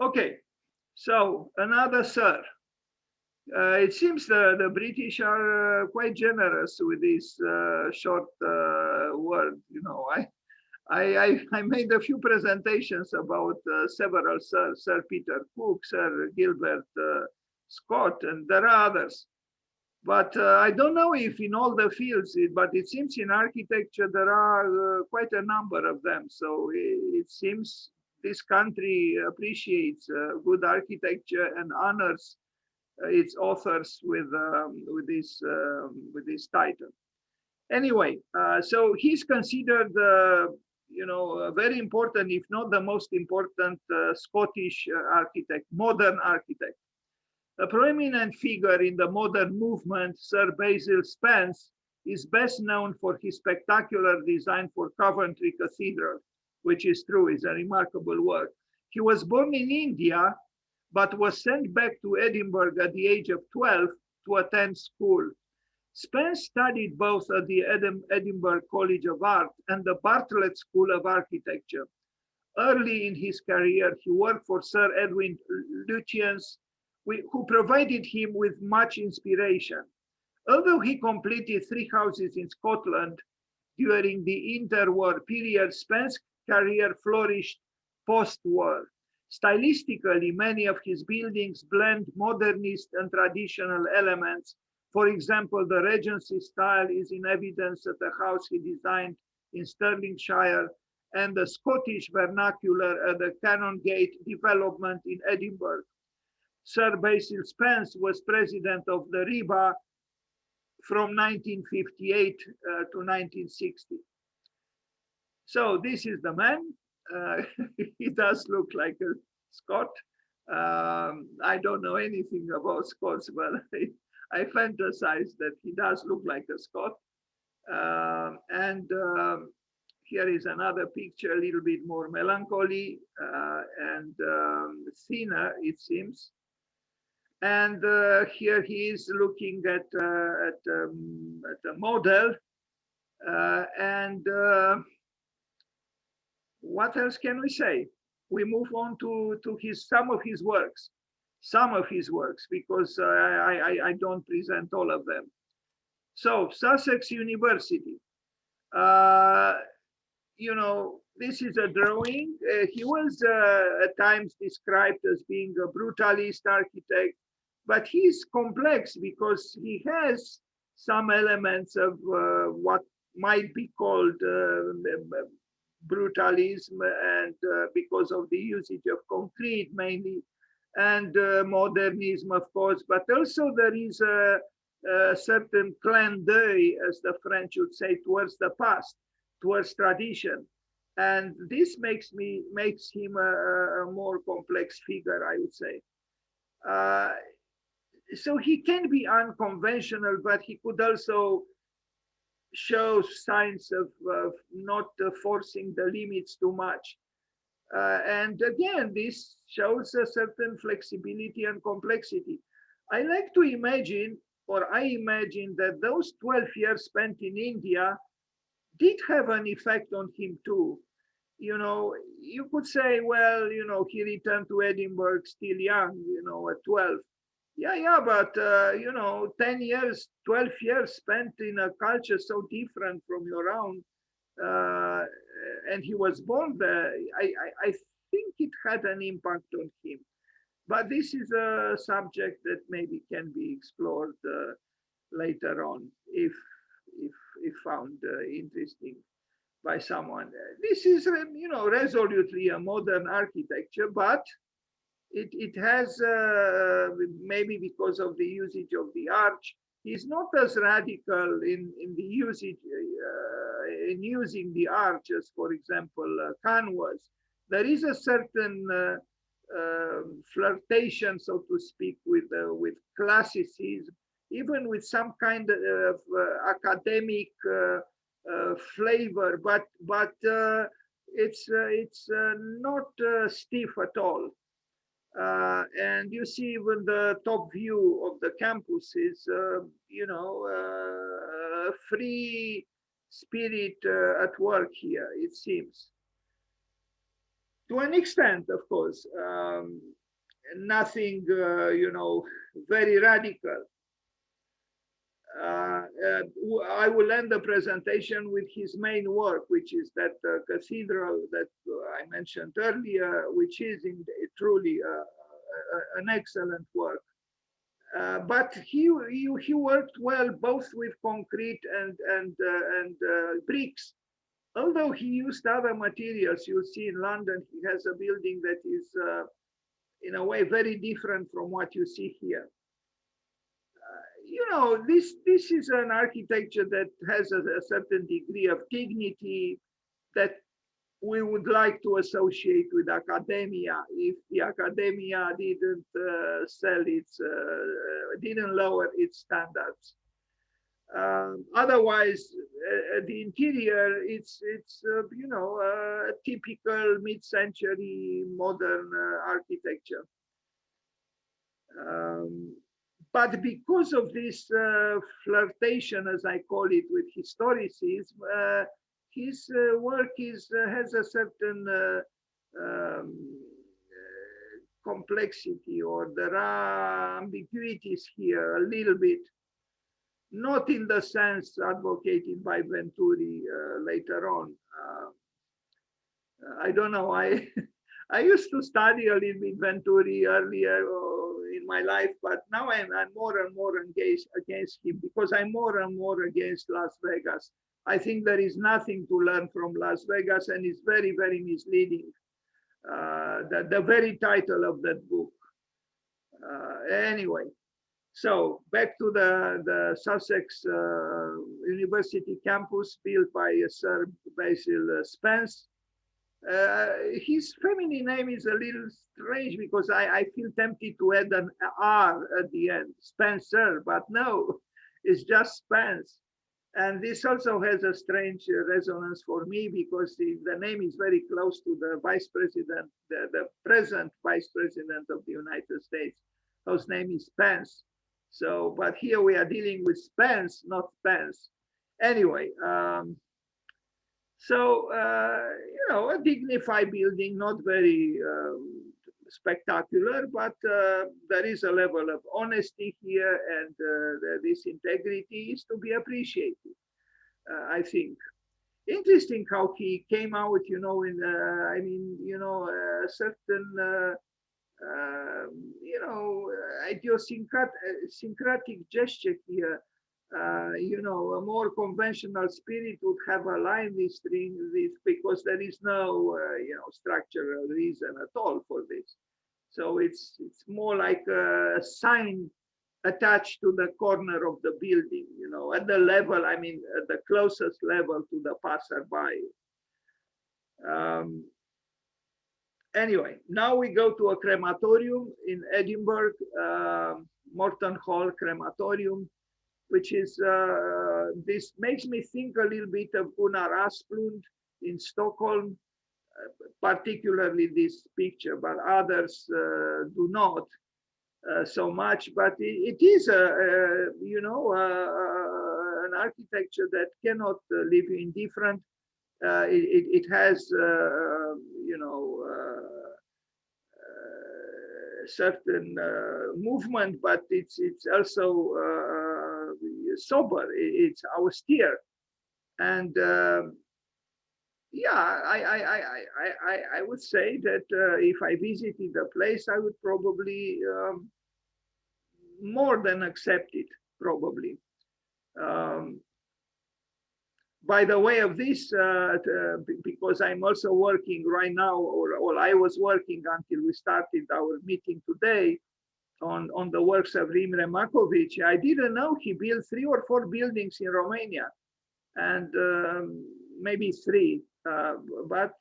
Okay, so another sir. It seems the British are quite generous with this short word. I made a few presentations about several Sir Peter Cook, Sir Gilbert Scott, and there are others. But I don't know if in all the fields, but it seems in architecture there are quite a number of them. So it seems this country appreciates good architecture and honors its authors with this title. Anyway, so he's considered very important, if not the most important, Scottish architect, modern architect. A prominent figure in the modern movement, Sir Basil Spence, is best known for his spectacular design for Coventry Cathedral, which is true, is a remarkable work. He was born in India, but was sent back to Edinburgh at the age of 12 to attend school. Spence studied both at the Edinburgh College of Art and the Bartlett School of Architecture. Early in his career, he worked for Sir Edwin Lutyens, who provided him with much inspiration. Although he completed 3 houses in Scotland during the interwar period, Spence's career flourished post-war. Stylistically, many of his buildings blend modernist and traditional elements. For example, the Regency style is in evidence at the house he designed in Stirlingshire, and the Scottish vernacular at the Canongate development in Edinburgh. Sir Basil Spence was president of the RIBA from 1958 to 1960. So this is the man. He does look like a Scot. I don't know anything about Scots, but I fantasize that he does look like a Scot. And here is another picture, a little bit more melancholy and thinner, it seems. And here he is looking at a model. And what else can we say? We move on to some of his works, because I don't present all of them. So Sussex University. Uh, this is a drawing. He was at times described as being a brutalist architect, but he's complex because he has some elements of what might be called brutalism, and because of the usage of concrete mainly, and modernism, of course, but also there is a certain clin d'oeil, as the French would say, towards the past, towards tradition. And this makes him a more complex figure, I would say. Uh, so he can be unconventional, but he could also show signs of not forcing the limits too much. And again, this shows a certain flexibility and complexity. I like to imagine, or I imagine, that those 12 years spent in India did have an effect on him too. You could say, well, he returned to Edinburgh still young, at 12. Yeah, but 10 years, 12 years spent in a culture so different from your own, uh, and he was born there. I think it had an impact on him. But this is a subject that maybe can be explored later on if if found interesting by someone. This is, resolutely a modern architecture, but it has, maybe because of the usage of the arch, he's not as radical in the usage, in using the arch as, for example, Khan was. There is a certain flirtation, so to speak, with classicism, even with some kind of academic flavor, but it's not stiff at all. And you see even the top view of the campus is, free spirit at work here, it seems. To an extent, of course, nothing, very radical. I will end the presentation with his main work, which is that cathedral that I mentioned earlier, which is truly an excellent work. But he worked well both with concrete and bricks. Although he used other materials, you see in London he has a building that is in a way very different from what you see here. This is an architecture that has a certain degree of dignity that we would like to associate with academia. If the academia didn't didn't lower its standards. Otherwise, the interior, it's a typical mid-century modern architecture. But because of this flirtation, as I call it, with historicism, his work has a certain complexity, or there are ambiguities here a little bit, not in the sense advocated by Venturi later on. I don't know. I used to study a little bit Venturi earlier in my life, but now I'm more and more against him, because I'm more and more against Las Vegas. I think there is nothing to learn from Las Vegas, and it's very, very misleading. The very title of that book. Anyway, so back to the Sussex University campus, built by Sir Basil Spence. His feminine name is a little strange, because I feel tempted to add an R at the end, Spencer, but no, it's just Spence. And this also has a strange resonance for me, because the name is very close to the vice president, the present vice president of the United States, whose name is Spence. So, but here we are dealing with Spence, not Spence. Anyway, so, a dignified building, not very spectacular, but there is a level of honesty here, and this integrity is to be appreciated, I think. Interesting how he came out, in, a certain, idiosyncratic gesture here. A more conventional spirit would have aligned these things, because there is no, structural reason at all for this. So it's more like a sign attached to the corner of the building, at the level, at the closest level to the passerby. Anyway, now we go to a crematorium in Edinburgh, Morton Hall Crematorium, which is, this makes me think a little bit of Gunnar Asplund in Stockholm, particularly this picture, but others do not so much. But it is, an architecture that cannot leave you indifferent. It has, certain movement, but it's also sober, it's austere, and yeah, I would say that if I visited the place, I would probably more than accept it, probably. By the way of this, because I'm also working right now, or I was working until we started our meeting today, on the works of Imre Makovic. I didn't know he built 3 or 4 buildings in Romania, and maybe 3, but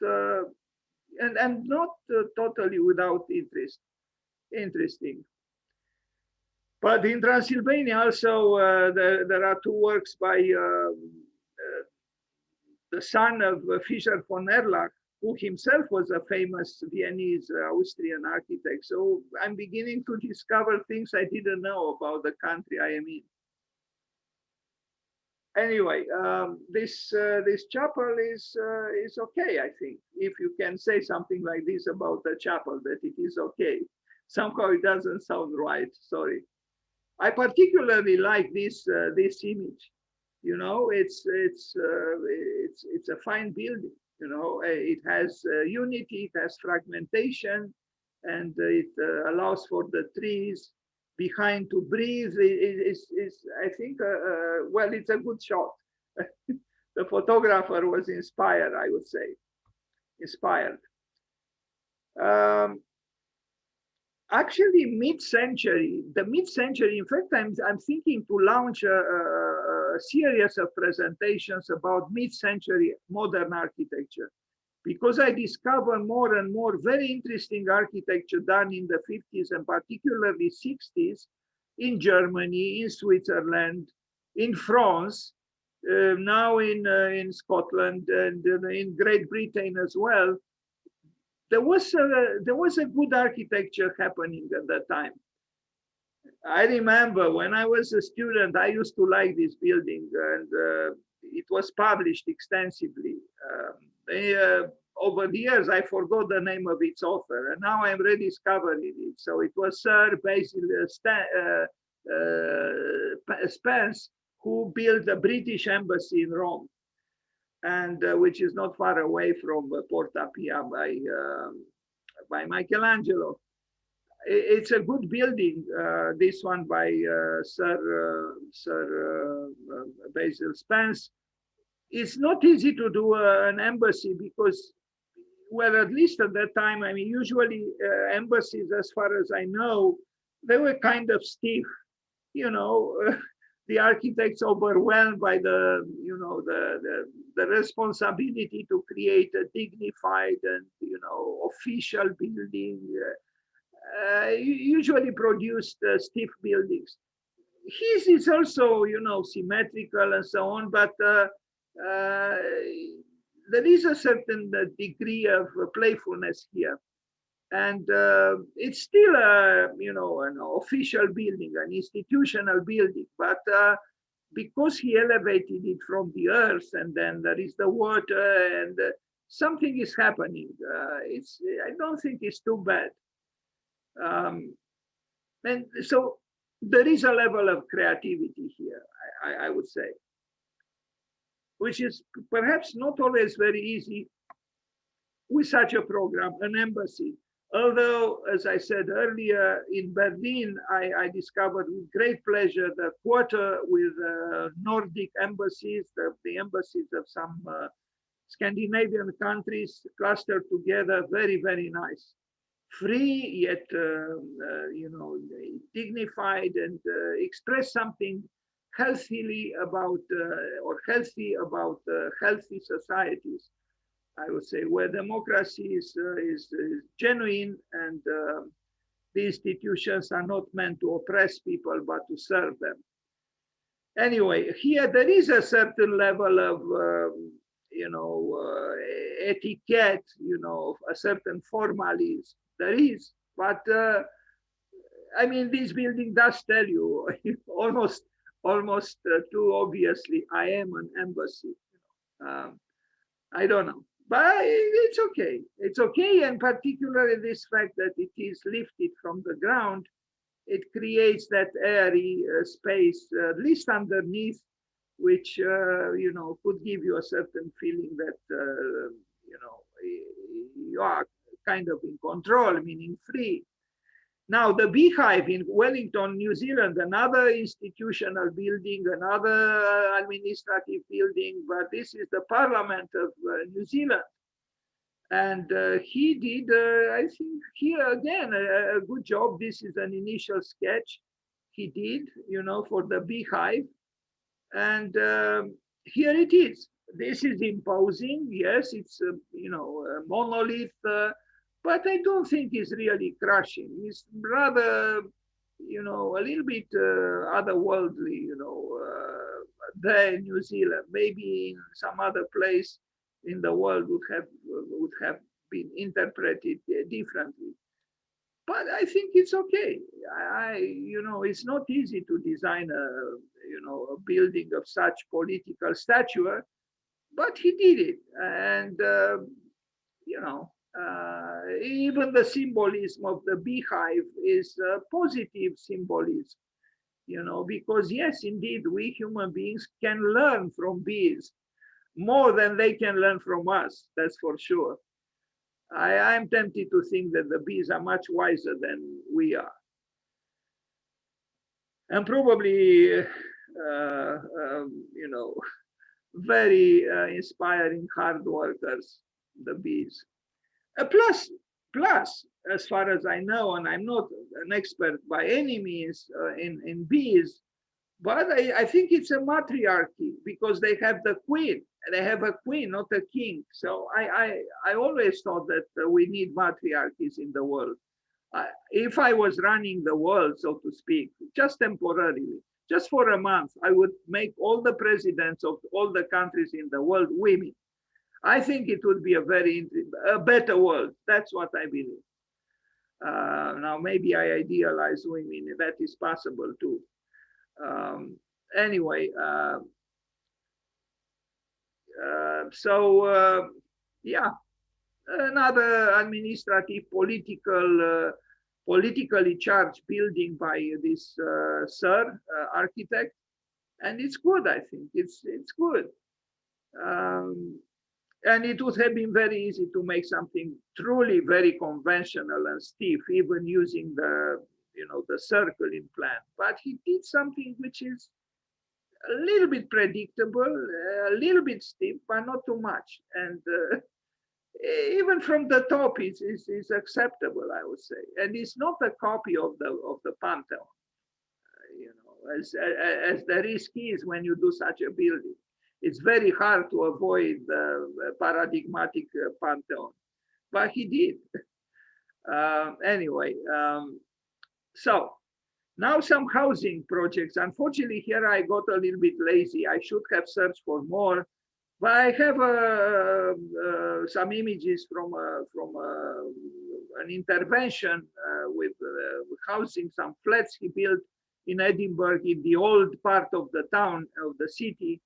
and not totally without interest. Interesting. But in Transylvania also there are 2 works by the son of Fischer von Erlach, who himself was a famous Viennese Austrian architect. So I'm beginning to discover things I didn't know about the country I am in. Anyway, this chapel is okay. I think if you can say something like this about the chapel, that it is okay. Somehow it doesn't sound right. Sorry. I particularly like this image. You know, it's a fine building. You know, it has unity, it has fragmentation, and it allows for the trees behind to breathe. Is I think well, it's a good shot. The photographer was inspired, I would say, inspired. Um, Actually, mid-century, the mid-century, in fact, I'm thinking to launch a series of presentations about mid-century modern architecture, because I discover more and more very interesting architecture done in the 50s and particularly 60s in Germany, in Switzerland, in France, now in Scotland, and in Great Britain as well. There was a good architecture happening at that time. I remember when I was a student, I used to like this building, and it was published extensively. Over the years, I forgot the name of its author, and now I'm rediscovering it. So it was Sir Basil Spence who built the British embassy in Rome, and which is not far away from Porta Pia by Michelangelo. It's a good building, this one by Sir Basil Spence. It's not easy to do an embassy because, well, at least at that time, I mean, usually embassies, as far as I know, they were kind of stiff, you know. The architects overwhelmed by the responsibility to create a dignified and official building, usually produced stiff buildings. His is also symmetrical and so on, but there is a certain degree of playfulness here. And it's still an official building, an institutional building, but because he elevated it from the earth, and then there is the water, and something is happening. I don't think it's too bad. And so there is a level of creativity here, I would say, which is perhaps not always very easy with such a program, an embassy. Although, as I said earlier, in Berlin, I discovered with great pleasure the quarter with Nordic embassies, the embassies of some Scandinavian countries clustered together, very, very nice. Free, yet, dignified, and express something healthily about, or healthy about healthy societies. I would say, where democracy is genuine, and the institutions are not meant to oppress people, but to serve them. Anyway, here there is a certain level of, etiquette, a certain formalism. There is, but I mean, this building does tell you almost too obviously, I am an embassy. I don't know. But it's okay. It's okay, and particularly this fact that it is lifted from the ground, it creates that airy space, at least underneath, which could give you a certain feeling that you are kind of in control, meaning free. Now, the Beehive in Wellington, New Zealand, another institutional building, another administrative building, but this is the Parliament of New Zealand. And he did, I think, here again, a good job. This is an initial sketch he did, for the Beehive. And here it is. This is imposing. Yes, it's, a monolith, but I don't think it's really crushing. It's rather, a little bit otherworldly, there in New Zealand. Maybe in some other place in the world would have been interpreted differently. But I think it's okay. It's not easy to design a building of such political stature, but he did it. And, even the symbolism of the beehive is a positive symbolism, because yes, indeed, we human beings can learn from bees more than they can learn from us, that's for sure. I'm tempted to think that the bees are much wiser than we are. And probably, very inspiring hard workers, the bees. Plus, as far as I know, and I'm not an expert by any means in bees, but I think it's a matriarchy because they have the queen. They have a queen, not a king. So I always thought that we need matriarchies in the world. If I was running the world, so to speak, just temporarily, just for a month, I would make all the presidents of all the countries in the world women. I think it would be a better world. That's what I believe. Now, maybe I idealize women. That is possible too. Anyway, yeah, another administrative, politically charged building by this Sir architect, and it's good. I think it's good. And it would have been very easy to make something truly very conventional and stiff, even using the circling plan. But he did something which is a little bit predictable, a little bit stiff, but not too much. And even from the top, it's acceptable, I would say. And it's not a copy of the Pantheon, as the risk is when you do such a building. It's very hard to avoid the paradigmatic Pantheon, but he did. Anyway, so now some housing projects. Unfortunately, here I got a little bit lazy. I should have searched for more, but I have some images from an intervention with housing, some flats he built in Edinburgh, in the old part of the town, of the city.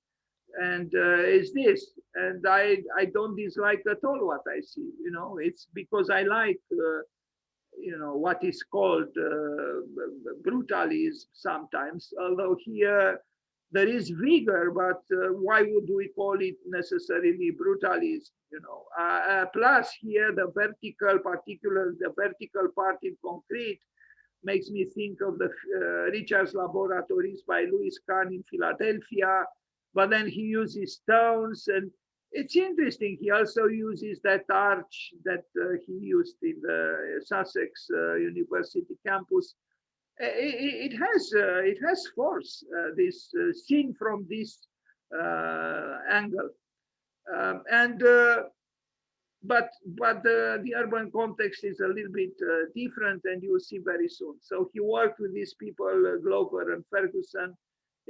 And is this, and I don't dislike at all what I see. It's because I like what is called brutalism sometimes, although here there is vigor, but why would we call it necessarily brutalism? Plus here the vertical part in concrete makes me think of the Richard's Laboratories by Louis Kahn in Philadelphia. But then he uses stones, and it's interesting. He also uses that arch that he used in the Sussex University campus. It has force. This seen from this angle, but the urban context is a little bit different, and you will see very soon. So he worked with these people, Glover and Ferguson.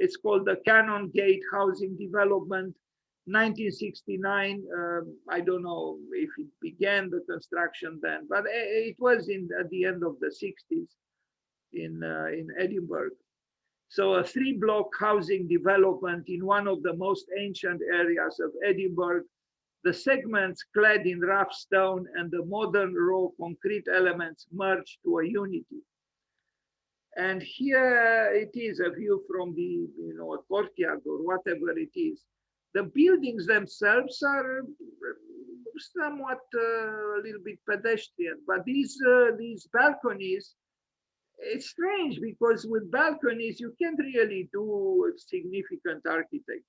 It's called the Canongate housing development, 1969. I don't know if it began the construction then, but it was at the end of the 60s in Edinburgh. So a 3-block housing development in one of the most ancient areas of Edinburgh. The segments clad in rough stone and the modern raw concrete elements merged to a unity. And here it is a view from the, a courtyard or whatever it is. The buildings themselves are somewhat a little bit pedestrian, but these balconies, it's strange because with balconies you can't really do significant architecture.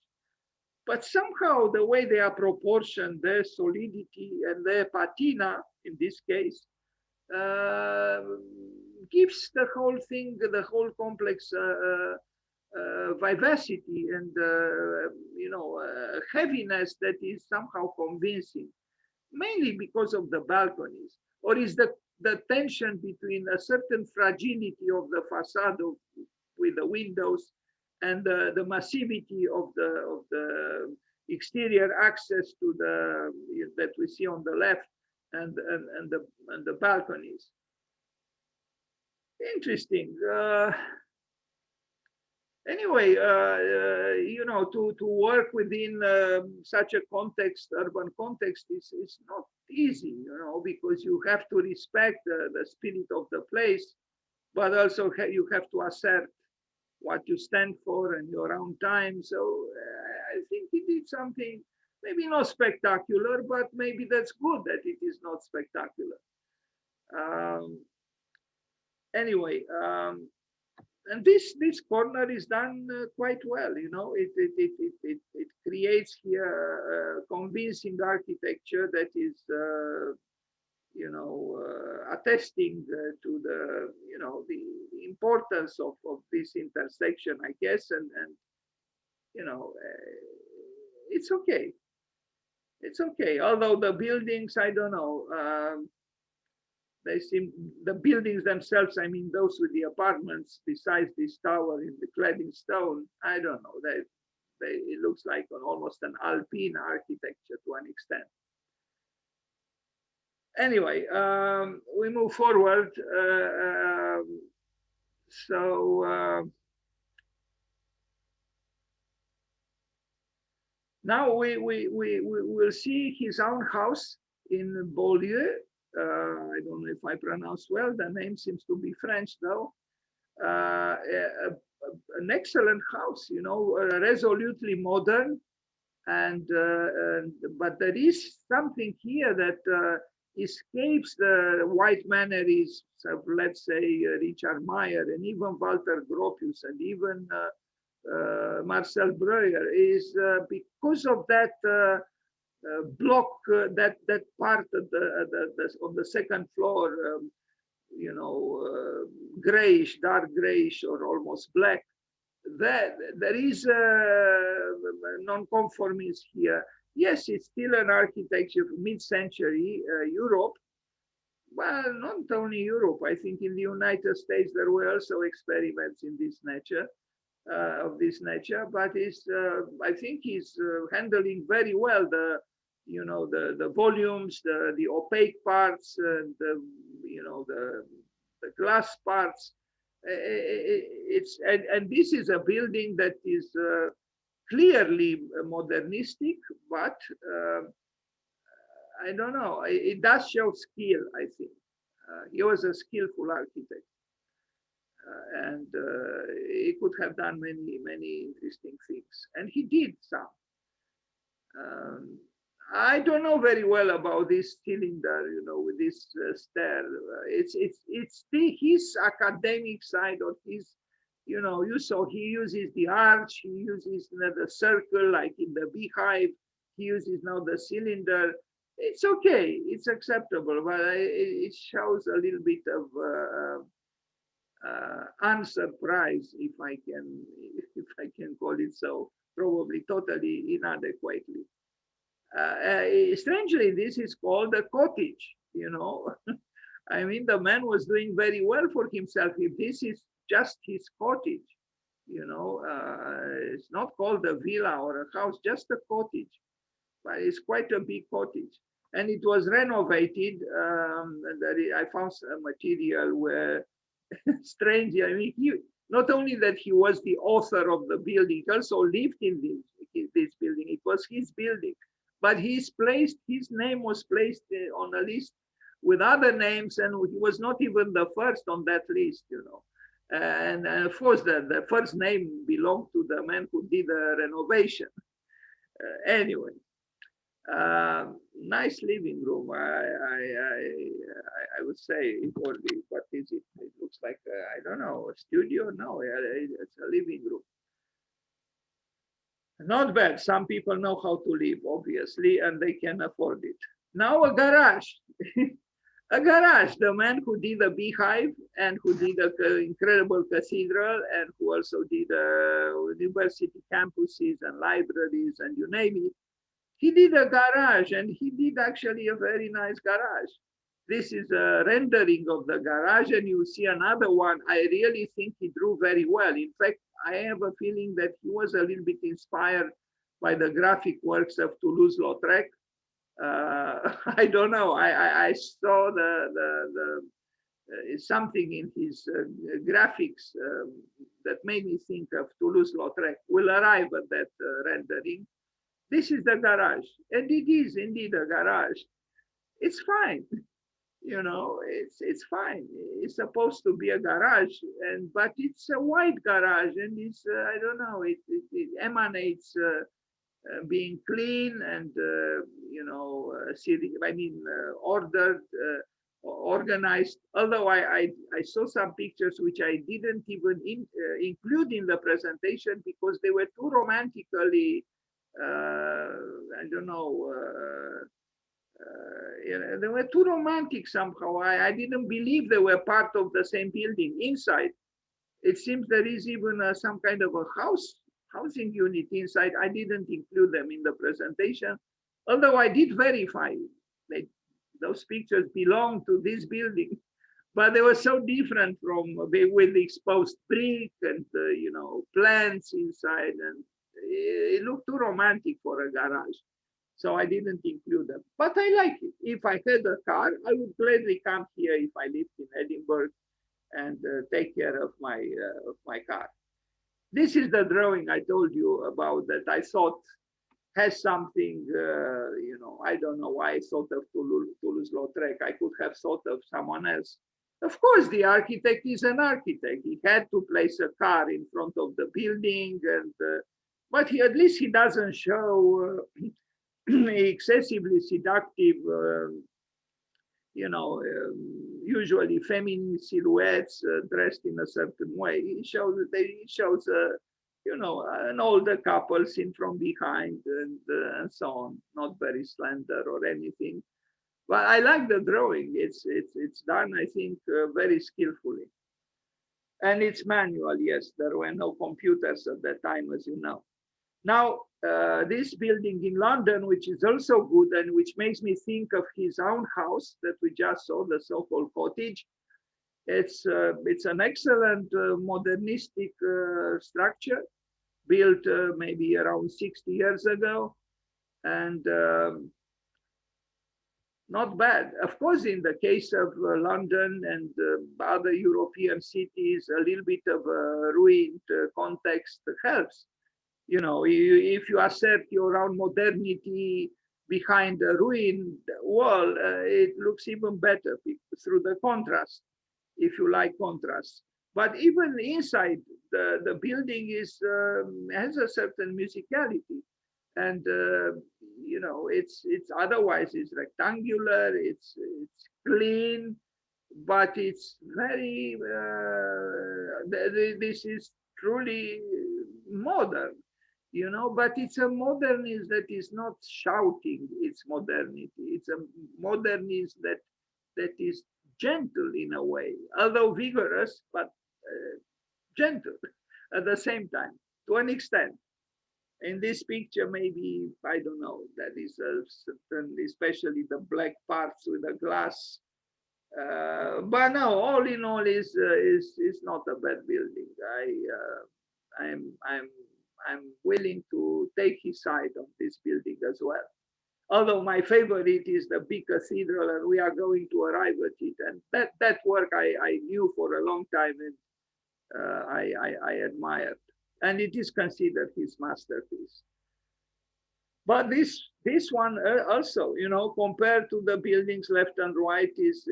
But somehow the way they are proportioned, their solidity and their patina, in this case, gives the whole thing, the whole complex vivacity and heaviness that is somehow convincing, mainly because of the balconies, or is the tension between a certain fragility of the facade with the windows and the massivity of the exterior access to that we see on the left and the balconies. Interesting. Anyway, you know, to work within such a context, urban context, is not easy, you know, because you have to respect the spirit of the place, but also you have to assert what you stand for and your own time. So I think he did something maybe not spectacular, but maybe that's good that it is not spectacular. Um, anyway, and this corner is done quite well. You know, it creates here convincing architecture that is you know, attesting to the, you know, the importance of this intersection, I guess, and you know, it's okay. It's okay. Although the buildings, I don't know, they seem, the buildings themselves, I mean, those with the apartments besides this tower in the clad in stone, I don't know. It looks like almost an Alpine architecture to an extent. Anyway, we move forward. So now we will see his own house in Beaulieu. I don't know if I pronounce well. The name seems to be French, though. An excellent house, you know, resolutely modern, and but there is something here that escapes the white mannerisms of, let's say, Richard Meyer and even Walter Gropius and even Marcel Breuer, is because of that block, that part of the second floor, you know, grayish, dark grayish, or almost black. There is non-conformism here. Yes, it's still an architecture of mid-century Europe. Well, not only Europe. I think in the United States there were also experiments in this nature, of this nature. But I think he's handling very well the, you know, the volumes, the opaque parts, the, you know, the glass parts. And this is a building that is clearly modernistic, but I don't know. It does show skill, I think. He was a skillful architect, and he could have done many interesting things, and he did some. Um, I don't know very well about this cylinder, you know, with this stair. It's his academic side, or his, you know, you saw he uses the arch, he uses the circle like in the Beehive, he uses now the cylinder. It's okay, it's acceptable, but it shows a little bit of unsurprise, if I can call it so, probably totally inadequately. Strangely, this is called a cottage, you know. I mean, the man was doing very well for himself. If this is just his cottage, you know, it's not called a villa or a house, just a cottage, but it's quite a big cottage. And it was renovated. I found some material where, strangely, I mean, not only that he was the author of the building, he also lived in this building. It was his building, but his name was placed on a list with other names, and he was not even the first on that list, you know. And of course, the first name belonged to the man who did the renovation. Anyway, nice living room. I would say, or what is it? It looks like I don't know, a studio. No, it's a living room. Not bad. Some people know how to live, obviously, and they can afford it. Now a garage. A garage. The man who did the Beehive and who did the incredible cathedral and who also did university campuses and libraries and you name it. He did a garage, and he did actually a very nice garage. This is a rendering of the garage, and you see another one. I really think he drew very well. In fact, I have a feeling that he was a little bit inspired by the graphic works of Toulouse-Lautrec. I don't know. I saw something in his graphics that made me think of Toulouse-Lautrec will arrive at that rendering. This is the garage, and it is indeed a garage. It's fine, you know, it's fine. It's supposed to be a garage, and but it's a white garage, and it's I don't know, it emanates being clean and you know, ordered, organized. Although I saw some pictures which I didn't even include in the presentation because they were too romantically I don't know. They were too romantic somehow. I didn't believe they were part of the same building. Inside, it seems there is even some kind of a housing unit inside. I didn't include them in the presentation, although I did verify that those pictures belong to this building, but they were so different from with exposed brick and you know, plants inside, and it looked too romantic for a garage. So I didn't include them, but I like it. If I had a car, I would gladly come here if I lived in Edinburgh and take care of my car. This is the drawing I told you about that I thought has something, you know, I don't know why I thought of Toulouse-Lautrec. I could have thought of someone else. Of course, the architect is an architect. He had to place a car in front of the building, and but at least he doesn't show excessively seductive, you know, usually feminine silhouettes dressed in a certain way. He shows you know, an older couple seen from behind and so on, not very slender or anything. But I like the drawing. It's done, I think, very skillfully. And it's manual, yes. There were no computers at that time, as you know. Now, this building in London, which is also good and which makes me think of his own house that we just saw, the so-called Cottage. It's an excellent modernistic structure built maybe around 60 years ago, and not bad. Of course, in the case of London and other European cities, a little bit of a ruined context helps. You know, if you assert your own modernity behind a ruined wall, it looks even better through the contrast, if you like contrast. But even inside, the building has a certain musicality, and you know, it's otherwise it's rectangular, it's clean, but it's very this is truly modern, you know, but it's a modernism that is not shouting its modernity. It's a modernism that is gentle in a way, although vigorous, but gentle at the same time, to an extent. In this picture, maybe, I don't know, that is certainly, especially the black parts with the glass. But no, all in all, is not a bad building. I'm willing to take his side on this building as well. Although my favorite is the big cathedral, and we are going to arrive at it. And that work I knew for a long time, and I admired. And it is considered his masterpiece. But this one also, you know, compared to the buildings left and right, is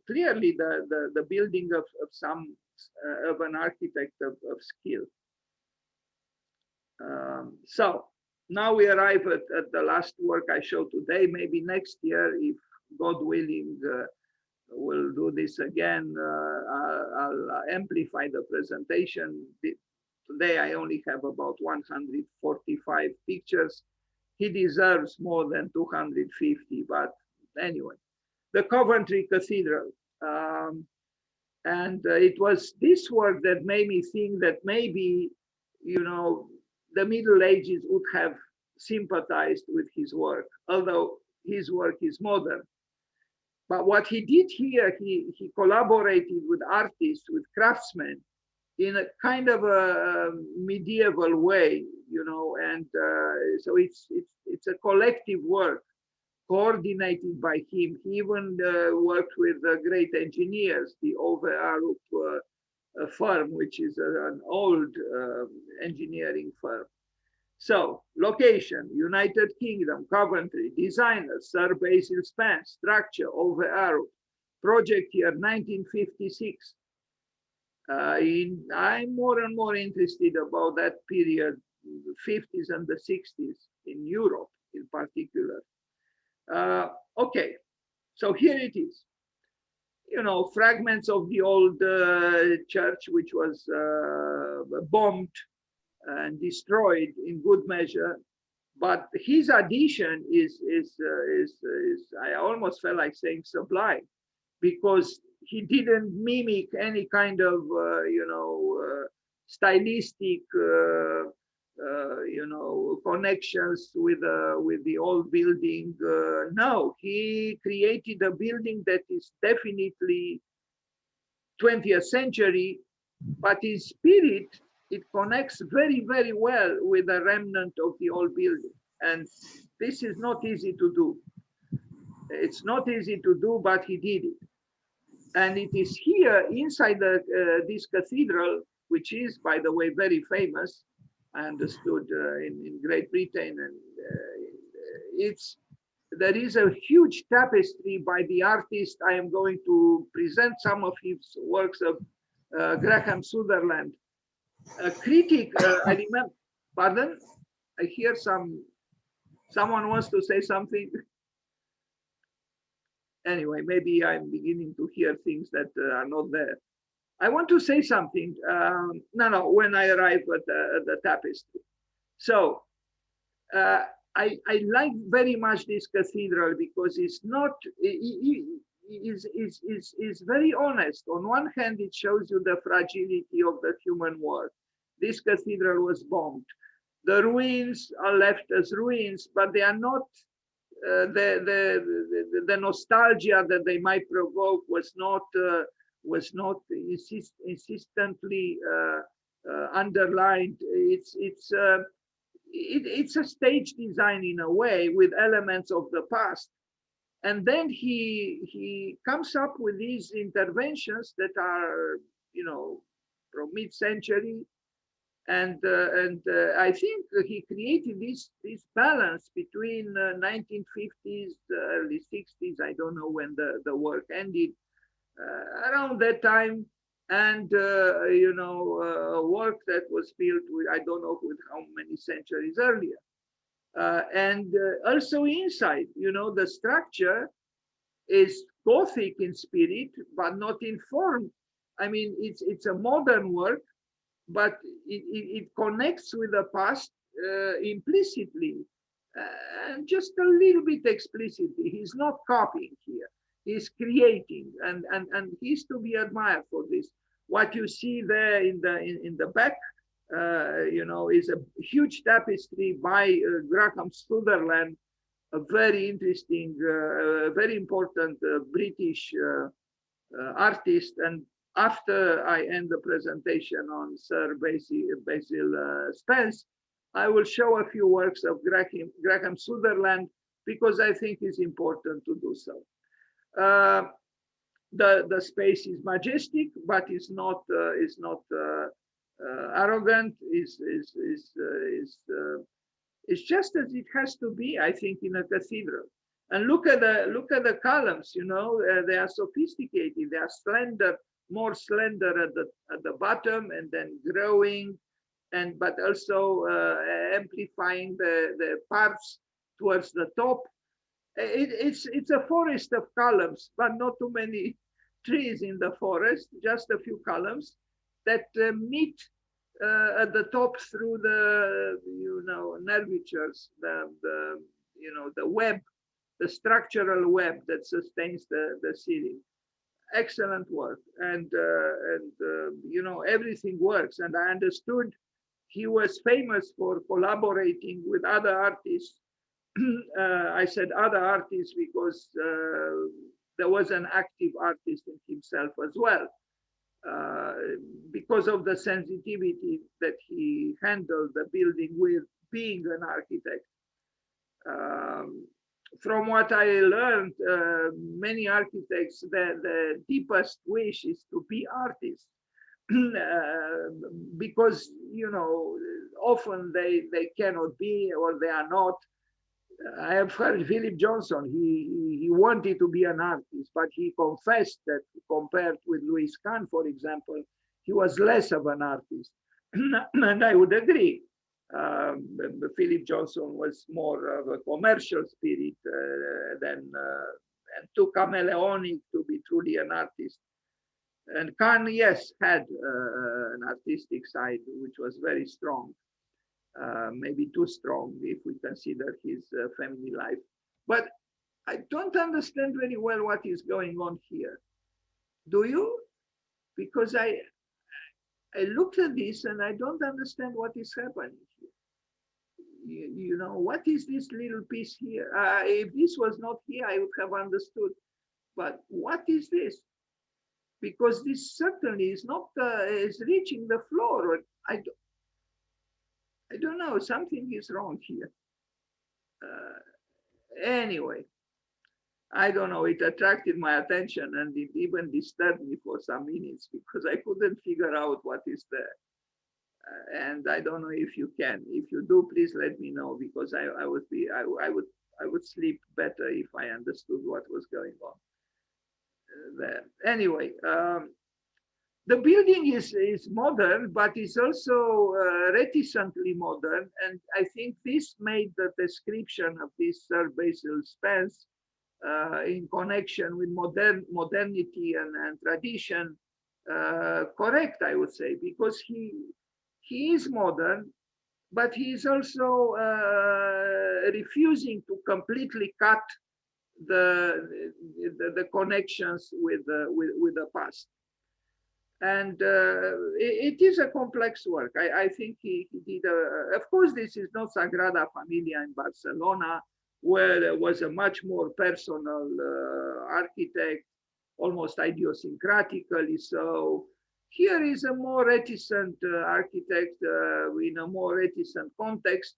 clearly the building of some of an architect of skill. So now we arrive at the last work I show today. Maybe next year, if God willing, we'll do this again. I'll amplify the presentation. Today I only have about 145 pictures. He deserves more than 250, but anyway. The Coventry Cathedral. And it was this work that made me think that maybe, you know, the Middle Ages would have sympathized with his work, although his work is modern. But what he did here, he collaborated with artists, with craftsmen, in a kind of a medieval way, you know, and so it's a collective work coordinated by him. He even worked with great engineers, the Ove Arup, firm, which is an old engineering firm. So, location, United Kingdom, Coventry, designer, Sir Basil Spence, structure, over arrow, project year 1956. I'm more and more interested about that period, the 50s and the 60s in Europe in particular. Okay, so here it is. You know, fragments of the old church, which was bombed and destroyed in good measure. But his addition is I almost felt like saying sublime, because he didn't mimic any kind of stylistic connections with the old building. No, he created a building that is definitely 20th century, but in spirit it connects very, very well with the remnant of the old building. And this is not easy to do. It's not easy to do, but he did it. And it is here inside this cathedral, which is, by the way, very famous. I understood in Great Britain, and there is a huge tapestry by the artist. I am going to present some of his works of Graham Sutherland. A critic, I remember, pardon? I hear someone wants to say something. Anyway, maybe I'm beginning to hear things that are not there. I want to say something. No, when I arrive at the tapestry. So I like very much this cathedral because it's not, is very honest. On one hand, it shows you the fragility of the human world. This cathedral was bombed. The ruins are left as ruins, but they are not. The nostalgia that they might provoke was not insistently underlined. It's a stage design in a way with elements of the past, and then he comes up with these interventions that are from mid-century. And I think he created this balance between 1950s, early 60s. I don't know when the work ended, around that time, and work that was built with, I don't know with how many centuries earlier. And also inside, the structure is Gothic in spirit, but not in form. I mean, it's a modern work, but it connects with the past implicitly and just a little bit explicitly. He's not copying here. He's creating, and he's to be admired for this. What you see there in the back, is a huge tapestry by Graham Sutherland, a very interesting, very important British artist. And after I end the presentation on Sir Basil Spence, I will show a few works of Graham Sutherland, because I think it's important to do so. The space is majestic, but it's not arrogant. It's just as it has to be, I think, in a cathedral. And look at the columns. They are sophisticated. They are slender, more slender at the bottom, and then growing, but also amplifying the parts towards the top. It's a forest of columns, but not too many trees in the forest. Just a few columns that meet at the top through the nervatures, the web, the structural web that sustains the ceiling. Excellent work, and everything works. And I understood he was famous for collaborating with other artists. I said other artists because there was an active artist in himself as well, because of the sensitivity that he handled the building with, being an architect. From what I learned, many architects, the deepest wish is to be artists. because, often they cannot be, or they are not. I have heard Philip Johnson, he wanted to be an artist, but he confessed that compared with Louis Kahn, for example, he was less of an artist. And I would agree. Philip Johnson was more of a commercial spirit and too chameleonic to be truly an artist. And Kahn, yes, had an artistic side which was very strong. Maybe too strong if we consider his family life. But I don't understand very well what is going on here. Do you? Because I looked at this and I don't understand what is happening here. What is this little piece here? If this was not here, I would have understood. But what is this? Because this certainly is not is reaching the floor. I don't know, something is wrong here. Anyway, I don't know, it attracted my attention and it even disturbed me for some minutes because I couldn't figure out what is there. And I don't know if you can. If you do, please let me know, because I would sleep better if I understood what was going on there. Anyway, the building is modern, but it's also reticently modern. And I think this made the description of this Sir Basil Spence in connection with modernity and tradition correct, I would say, because he is modern, but he is also refusing to completely cut the connections with the past. And it is a complex work. I think he did, of course, this is not Sagrada Familia in Barcelona, where there was a much more personal architect, almost idiosyncratically so. Here is a more reticent architect in a more reticent context,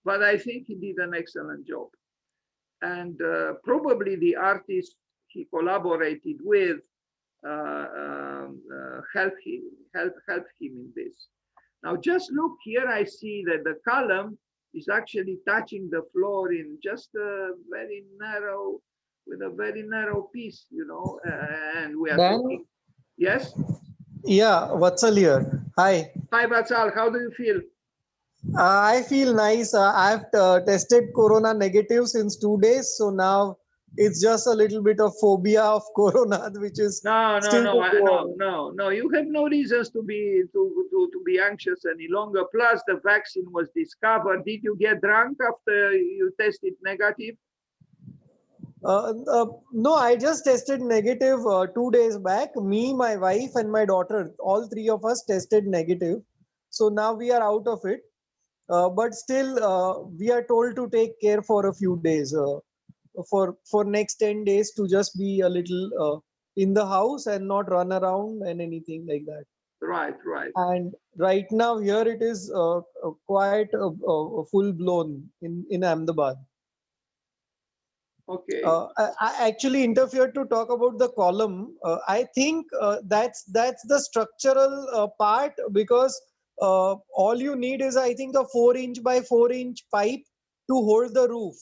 but I think he did an excellent job. And probably the artist he collaborated with help him in this. Now just look here, I see that the column is actually touching the floor in just a very narrow, with a very narrow piece, and we are Dan? talking. Yes? Yeah, Vatsal here. Hi. Hi, Vatsal, how do you feel? I feel nice. I've tested corona negative since 2 days. So now it's just a little bit of phobia of corona, which is No. You have no reasons to be anxious any longer. Plus, the vaccine was discovered. Did you get drunk after you tested negative? No, I just tested negative 2 days back. Me, my wife, and my daughter, all three of us tested negative. So now we are out of it. But still, we are told to take care for a few days. For next 10 days to just be a little in the house and not run around and anything like that. Right. And right now here it is quite full blown in Ahmedabad. Okay. I actually interfered to talk about the column. I think that's the structural part, because all you need is, I think, a 4-inch by 4-inch pipe to hold the roof,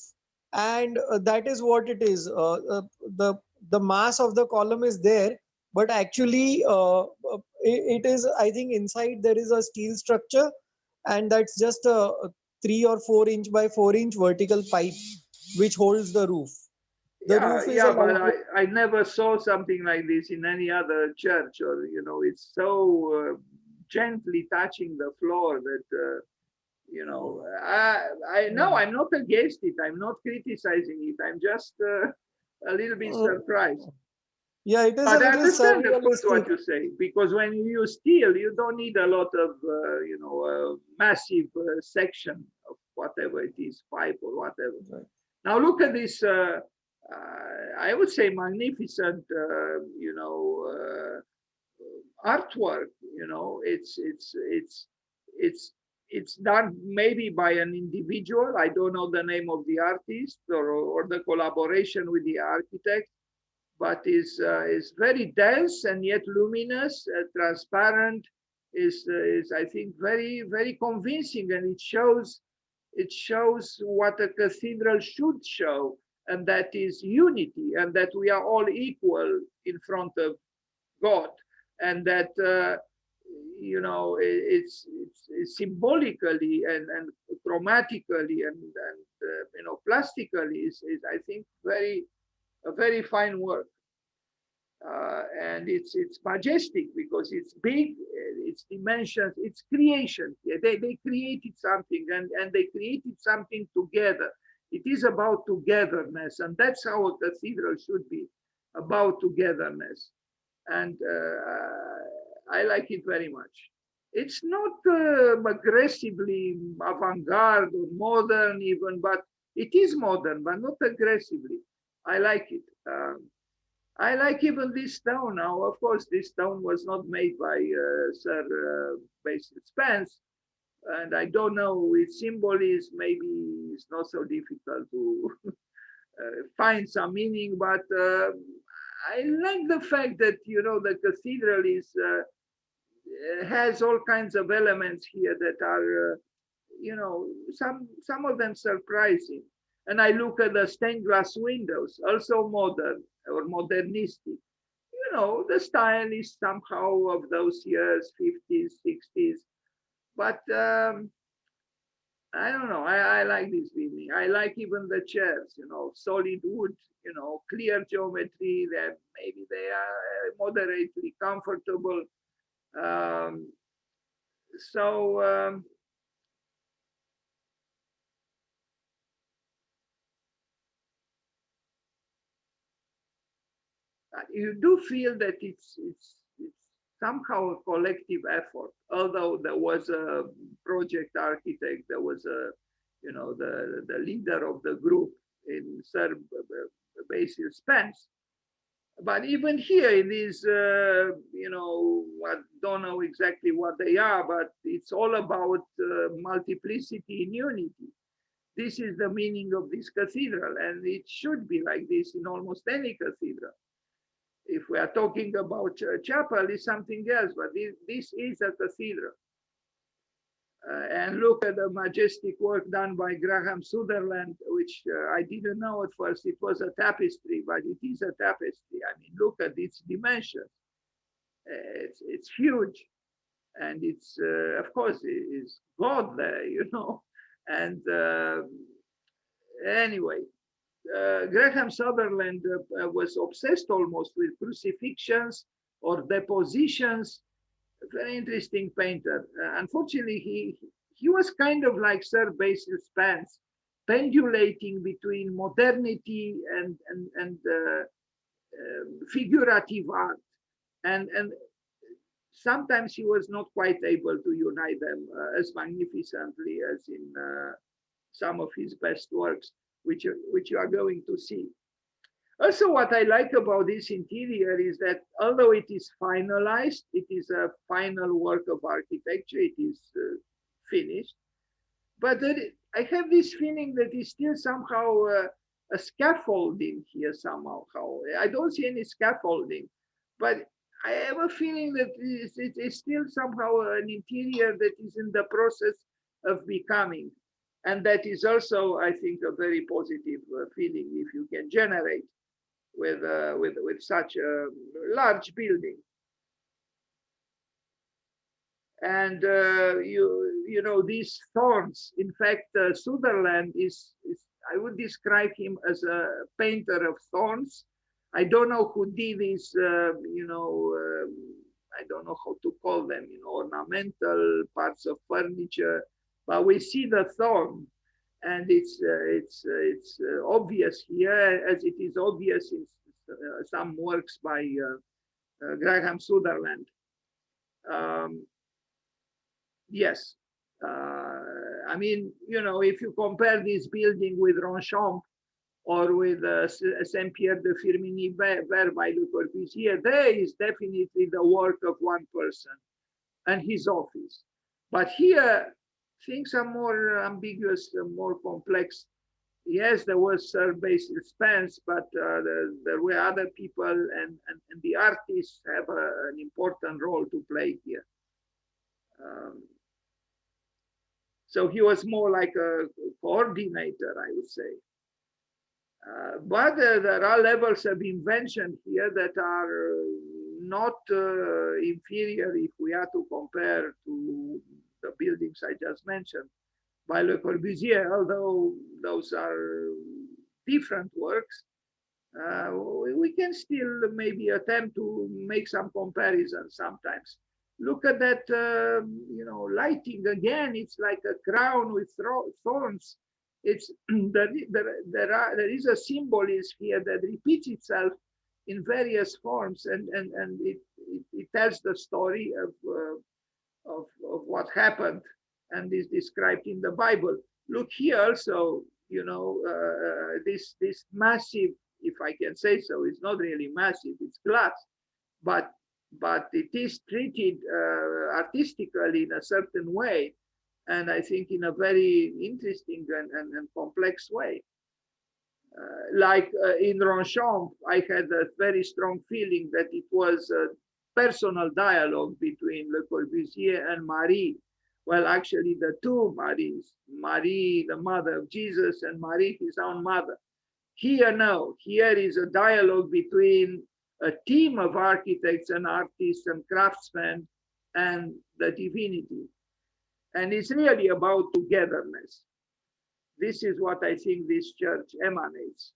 and that is what it is. The mass of the column is there, but actually it is, I think, inside there is a steel structure, and that's just a 3 or 4-inch by 4-inch vertical pipe which holds the roof. The roof is but I never saw something like this in any other church, or it's so gently touching the floor that I know I'm not against it. I'm not criticizing it. I'm just a little bit surprised. Yeah, it is but a I little understand, of course, surrealistic. what you say, because when you use steel, you don't need a lot of, massive section of whatever it is, pipe or whatever. Right. Now look at this. I would say magnificent, artwork. It's done maybe by an individual. I don't know the name of the artist or the collaboration with the architect. but is very dense and yet luminous, transparent. Is I think very convincing, and it shows what a cathedral should show, and that is unity, and that we are all equal in front of God, and that it's symbolically and chromatically and plastically is I think a very fine work. And it's majestic because it's big, its dimensions, its creation. Yeah, they created something, and they created something together. It is about togetherness, and that's how a cathedral should be, about togetherness. And I like it very much. It's not aggressively avant-garde or modern even, but it is modern, but not aggressively. I like it. I like even this stone now. Of course, this stone was not made by Sir Basil Spence, and I don't know its symbol is. Maybe it's not so difficult to find some meaning, but I like the fact that the cathedral is has all kinds of elements here that are some of them surprising. And I look at the stained glass windows, also modern or modernistic. The style is somehow of those years, 50s, 60s. But I don't know. I like this building. I like even the chairs, solid wood, clear geometry. That maybe they are moderately comfortable. Um, so you do feel that it's somehow a collective effort. Although there was a project architect, there was the leader of the group in Sir Basil Spence. But even here, it is I don't know exactly what they are, but it's all about multiplicity in unity. This is the meaning of this cathedral, and it should be like this in almost any cathedral. If we are talking about a chapel, is something else, but this is a cathedral. And look at the majestic work done by Graham Sutherland, which I didn't know at first it was a tapestry, but it is a tapestry. I mean, look at its dimensions. It's huge, and it's of course it is God there, And anyway, Graham Sutherland was obsessed almost with crucifixions or depositions. Very interesting painter. Unfortunately, he was kind of like Sir Basil Spence, pendulating between modernity and figurative art, and sometimes he was not quite able to unite them as magnificently as in some of his best works, which you are going to see. Also, what I like about this interior is that although it is finalized, it is a final work of architecture, it is finished, but I have this feeling that it's still somehow a scaffolding here somehow. I don't see any scaffolding, but I have a feeling that it is still somehow an interior that is in the process of becoming. And that is also, I think, a very positive feeling if you can generate with such a large building. And these thorns. In fact, Sutherland is I would describe him as a painter of thorns. I don't know who did this. I don't know how to call them. Ornamental parts of furniture, but we see the thorn. And it's obvious here, as it is obvious in some works by Graham Sutherland. Yes, I mean, if you compare this building with Ronchamp or with Saint Pierre de Firminy Vert by Le Corbusier, there is definitely the work of one person and his office. But here, things are more ambiguous, more complex. yes, there was Sir Basil Spence, but there were other people, and the artists have an important role to play here. Um, so he was more like a coordinator, I would say. But there are levels of invention here that are not inferior if we are to compare to the buildings I just mentioned by Le Corbusier, although those are different works. We can still maybe attempt to make some comparisons sometimes. Look at that, lighting again. It's like a crown with thorns. It's there is a symbolism here that repeats itself in various forms, and it tells the story of what happened and is described in the Bible. Look here also, this massive, if I can say so, it's not really massive, it's glass, but it is treated artistically in a certain way, and I think in a very interesting and complex way. Like in Ronchamp, I had a very strong feeling that it was a personal dialogue between Le Corbusier and Marie. Well, actually, the two Maries, Marie, the mother of Jesus, and Marie, his own mother. Here, no, here is a dialogue between a team of architects and artists and craftsmen and the divinity. And it's really about togetherness. This is what I think this church emanates.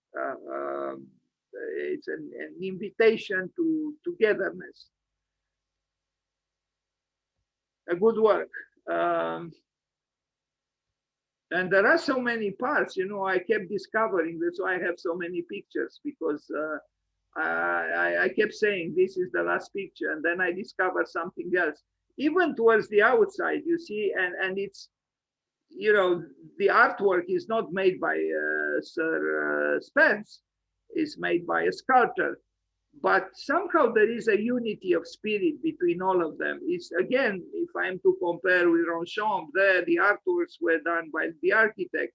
It's an invitation to togetherness. A good work. And there are so many parts, I kept discovering. That's why I have so many pictures, because I kept saying this is the last picture, and then I discovered something else. Even towards the outside, you see, and it's, the artwork is not made by Sir Spence, it's made by a sculptor. But somehow there is a unity of spirit between all of them. It's, again, if I'm to compare with Ronchamp, there the artworks were done by the architect.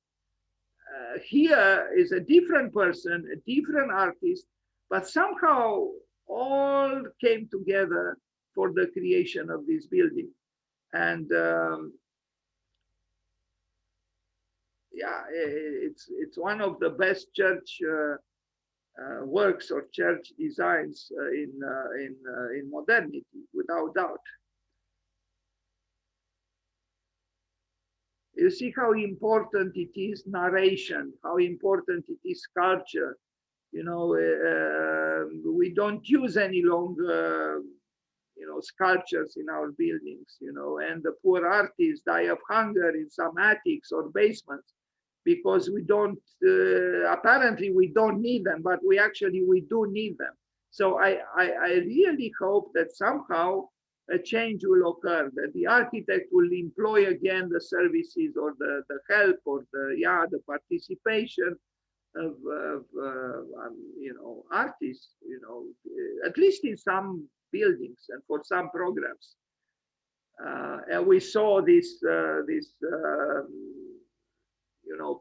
Here is a different person, a different artist, but somehow all came together for the creation of this building. And yeah, it's one of the best church works or church designs in modernity, without doubt. You see how important it is narration, how important it is culture. We don't use any longer, sculptures in our buildings, and the poor artists die of hunger in some attics or basements, because we don't, apparently we don't need them, but we do need them. So I really hope that somehow a change will occur, that the architect will employ again the services or the help or the participation of artists, at least in some buildings and for some programs. And we saw this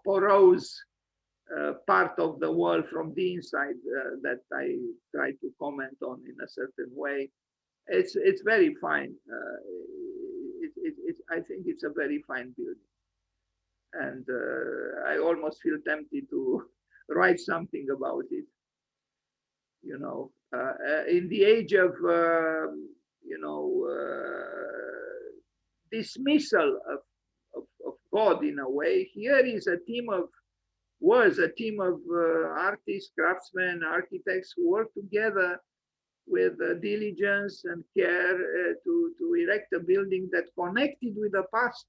porous part of the world from the inside that I try to comment on in a certain way. It's very fine. I think it's a very fine building, and I almost feel tempted to write something about it. In the age of dismissal of God in a way, here is was a team of artists, craftsmen, architects who work together with diligence and care to erect a building that connected with the past,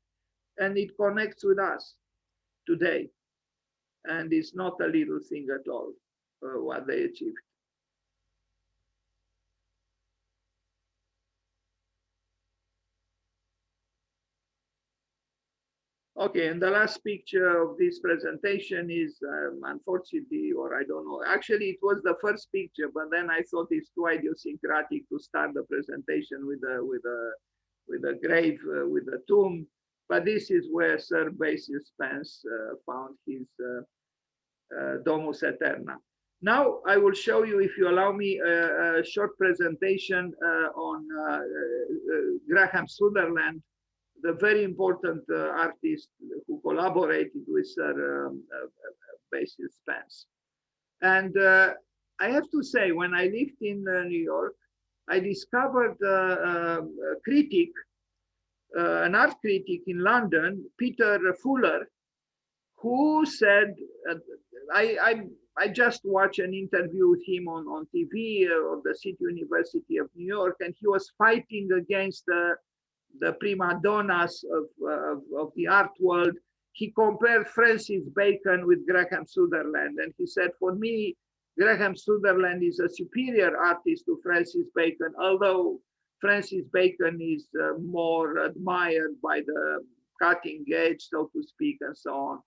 and it connects with us today. And it's not a little thing at all what they achieved. Okay, and the last picture of this presentation is unfortunately, or I don't know, actually it was the first picture, but then I thought it's too idiosyncratic to start the presentation with a grave, with a tomb. But this is where Sir Basil Spence found his Domus Eterna. Now I will show you, if you allow me, a short presentation on Graham Sutherland, the very important artist who collaborated with Sir Basil Spence. And I have to say, when I lived in New York, I discovered a critic, an art critic in London, Peter Fuller, who said, I just watched an interview with him on TV of the City University of New York, and he was fighting against the prima donnas of the art world. He compared Francis Bacon with Graham Sutherland, and he said, for me, Graham Sutherland is a superior artist to Francis Bacon, although Francis Bacon is more admired by the cutting edge, so to speak, and so on.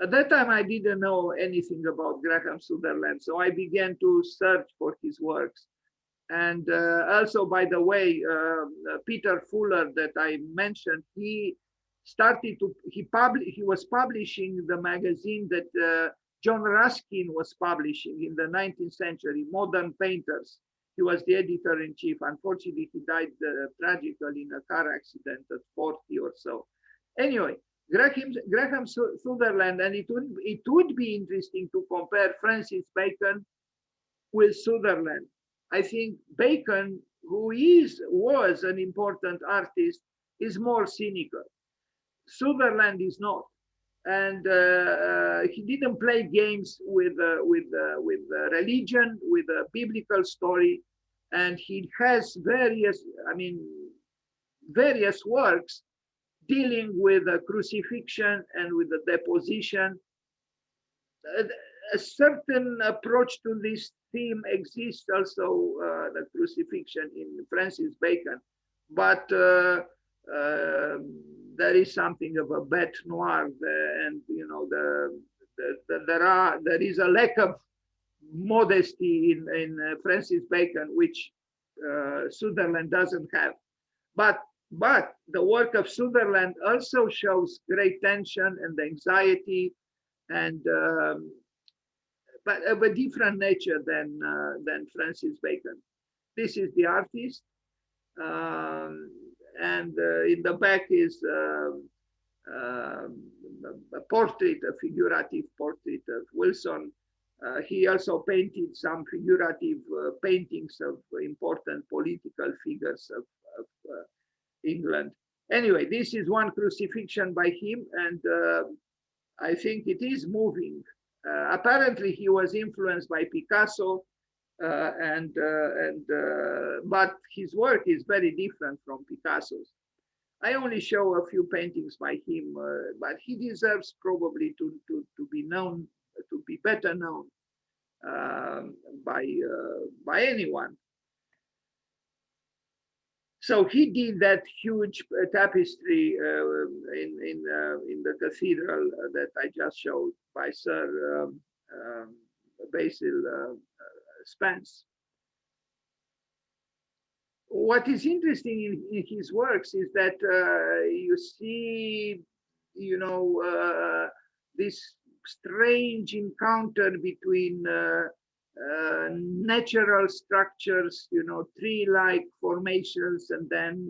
At that time, I didn't know anything about Graham Sutherland, so I began to search for his works. And also, by the way, Peter Fuller that I mentioned, he was publishing the magazine that John Ruskin was publishing in the 19th century, Modern Painters. He was the editor-in-chief. Unfortunately, he died tragically in a car accident at 40 or so. Anyway, Graham Sutherland, and it would be interesting to compare Francis Bacon with Sutherland. I think Bacon, who was an important artist, is more cynical. Sutherland is not, and he didn't play games with religion, with a biblical story, and he has various works dealing with the crucifixion and with the deposition. A certain approach to this theme exists also, the crucifixion in Francis Bacon, but there is something of a bête noire there, and there is a lack of modesty in Francis Bacon, which Sutherland doesn't have. But the work of Sutherland also shows great tension and anxiety, and but of a different nature than Francis Bacon. This is the artist, and in the back is a portrait, a figurative portrait of Wilson. He also painted some figurative paintings of important political figures of England. Anyway, this is one crucifixion by him, and I think it is moving. Apparently, he was influenced by Picasso, but his work is very different from Picasso's. I only show a few paintings by him, but he deserves probably to be known, to be better known by anyone. So he did that huge tapestry in the cathedral that I just showed by Sir Basil Spence. What is interesting in his works is that you see, this strange encounter between natural structures, tree-like formations, and then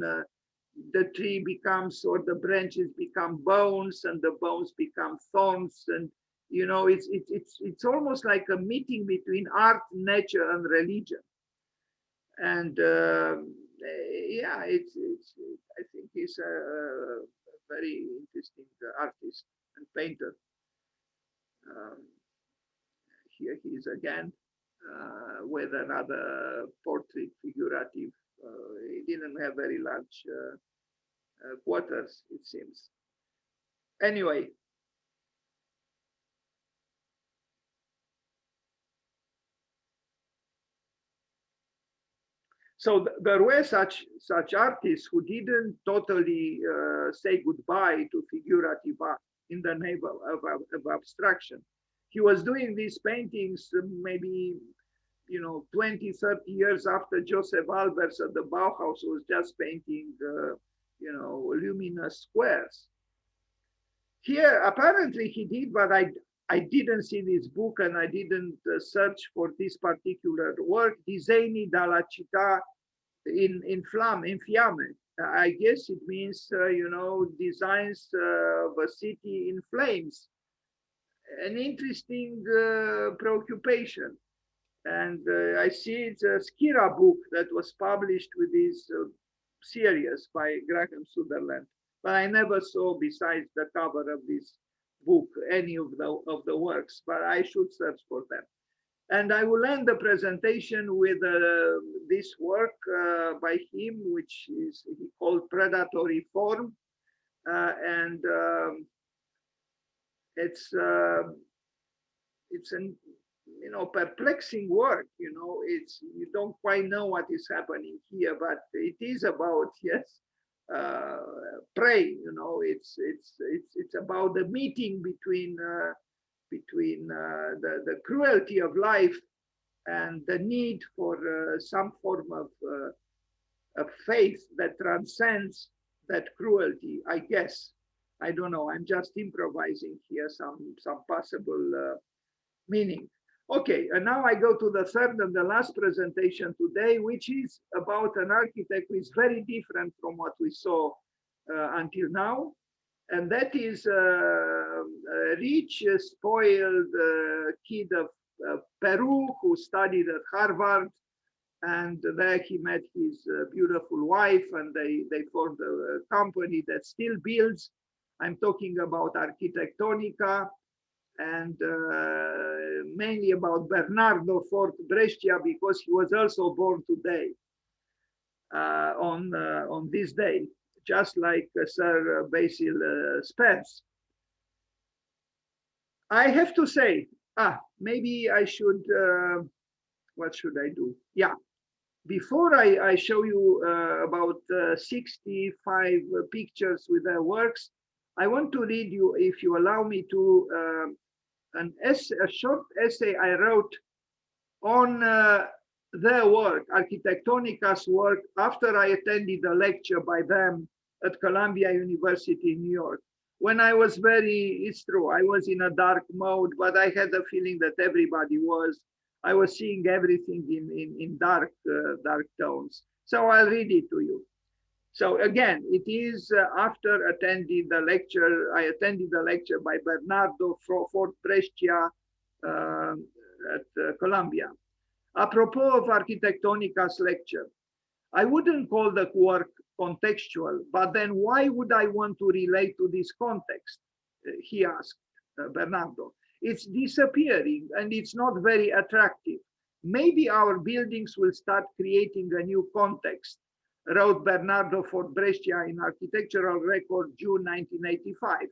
the tree becomes, or the branches become bones, and the bones become thorns, and it's almost like a meeting between art, nature, and religion. And yeah, I think he's a very interesting artist and painter. Here he is again with another portrait figurative. He didn't have very large quarters, it seems. Anyway. So there were such artists who didn't totally say goodbye to figurative art in the name of abstraction. He was doing these paintings maybe 20, 30 years after Joseph Albers at the Bauhaus was just painting luminous squares. Here apparently he did, but I didn't see this book and I didn't search for this particular work, Disegni dalla città in fiamme. I guess it means, you know, designs of a city in flames. An interesting preoccupation. And I see it's a Skira book that was published with this series by Graham Sutherland. But I never saw, besides the cover of this book, any of the works, but I should search for them. And I will end the presentation with this work by him, which is he called Predatory Form. And it's an, you know, perplexing work. You know, it's, you don't quite know what is happening here, but it is about, yes, prey. You know, it's about the meeting between the cruelty of life and the need for some form of faith that transcends that cruelty, I guess. I don't know, I'm just improvising here some possible meaning. Okay, and now I go to the third and the last presentation today, which is about an architect who is very different from what we saw until now. And that is a rich, spoiled kid of Peru who studied at Harvard. And there he met his beautiful wife, and they formed a company that still builds. I'm talking about Architettonica, and mainly about Bernardo Fort Brescia, because he was also born today, on this day, just like Sir Basil Spence. I have to say, maybe I should, what should I do? Yeah, before I show you about 65 pictures with their works, I want to read you, if you allow me to, a short essay I wrote on their work, Architectonica's work, after I attended a lecture by them at Columbia University in New York. When I was it's true, I was in a dark mode, but I had the feeling that everybody was. I was seeing everything in dark tones. So I'll read it to you. So again, it is after attending the lecture, I attended the lecture by Bernardo Fort Brescia at Columbia. Apropos of Architectonica's lecture, I wouldn't call the work contextual, but then why would I want to relate to this context? He asked Bernardo. It's disappearing and it's not very attractive. Maybe our buildings will start creating a new context, wrote Bernardo Fort Brescia in Architectural Record, June 1985.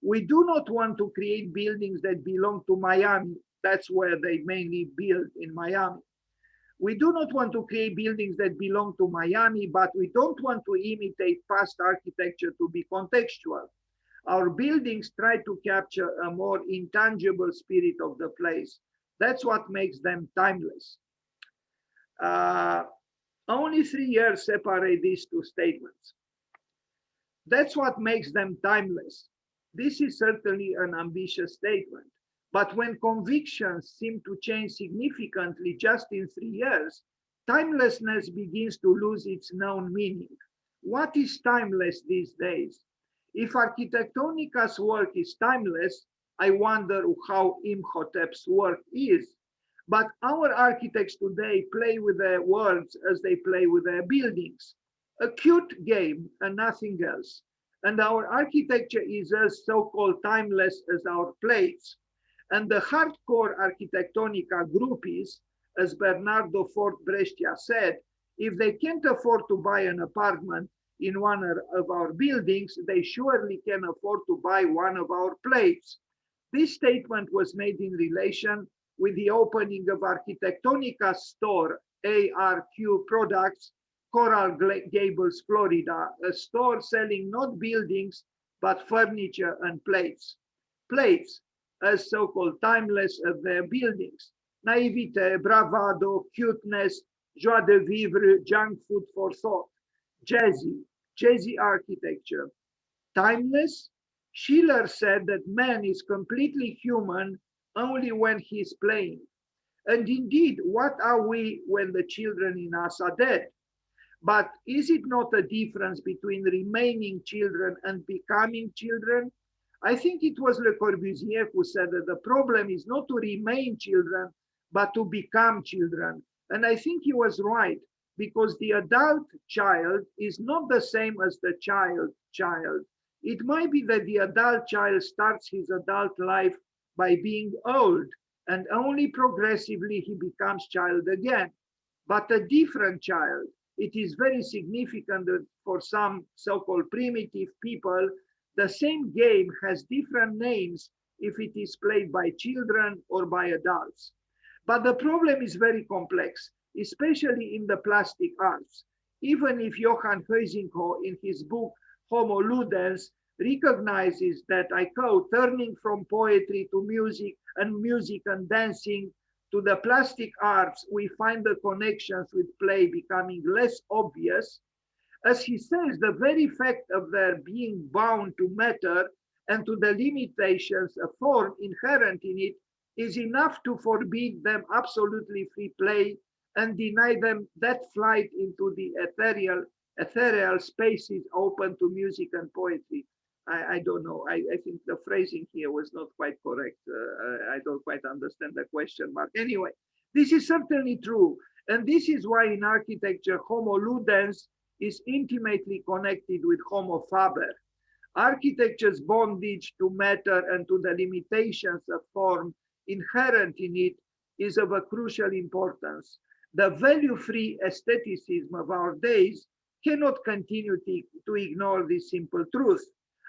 We do not want to create buildings that belong to Miami. That's where they mainly build, in Miami. We do not want to create buildings that belong to Miami, but we don't want to imitate past architecture to be contextual. Our buildings try to capture a more intangible spirit of the place. That's what makes them timeless. Only 3 years separate these two statements. That's what makes them timeless. This is certainly an ambitious statement. But when convictions seem to change significantly just in 3 years, timelessness begins to lose its known meaning. What is timeless these days? If Architectonica's work is timeless, I wonder how Imhotep's work is. But our architects today play with their words as they play with their buildings. A cute game and nothing else. And our architecture is as so-called timeless as our plates. And the hardcore Architectonica groupies, as Bernardo Fort Brescia said, if they can't afford to buy an apartment in one of our buildings, they surely can afford to buy one of our plates. This statement was made in relation with the opening of Architectonica's store, ARQ Products, Coral Gables, Florida, a store selling not buildings, but furniture and plates. Plates, as so-called timeless as their buildings. Naivete, bravado, cuteness, joie de vivre, junk food for thought. Jazzy architecture. Timeless, Schiller said that man is completely human only when he's playing. And indeed, what are we when the children in us are dead? But is it not a difference between remaining children and becoming children? I think it was Le Corbusier who said that the problem is not to remain children, but to become children. And I think he was right, because the adult child is not the same as the child. It might be that the adult child starts his adult life by being old, and only progressively he becomes child again, but a different child. It is very significant that for some so-called primitive people, the same game has different names if it is played by children or by adults. But the problem is very complex, especially in the plastic arts. Even if Johann Huizinga, in his book Homo Ludens, recognizes that, I quote, turning from poetry to music and dancing to the plastic arts, we find the connections with play becoming less obvious. As he says, the very fact of their being bound to matter and to the limitations of form inherent in it is enough to forbid them absolutely free play and deny them that flight into the ethereal spaces open to music and poetry. I don't know. I think the phrasing here was not quite correct. I don't quite understand the question mark. Anyway, this is certainly true. And this is why in architecture, Homo ludens is intimately connected with Homo faber. Architecture's bondage to matter and to the limitations of form inherent in it is of a crucial importance. The value-free aestheticism of our days cannot continue to ignore this simple truth,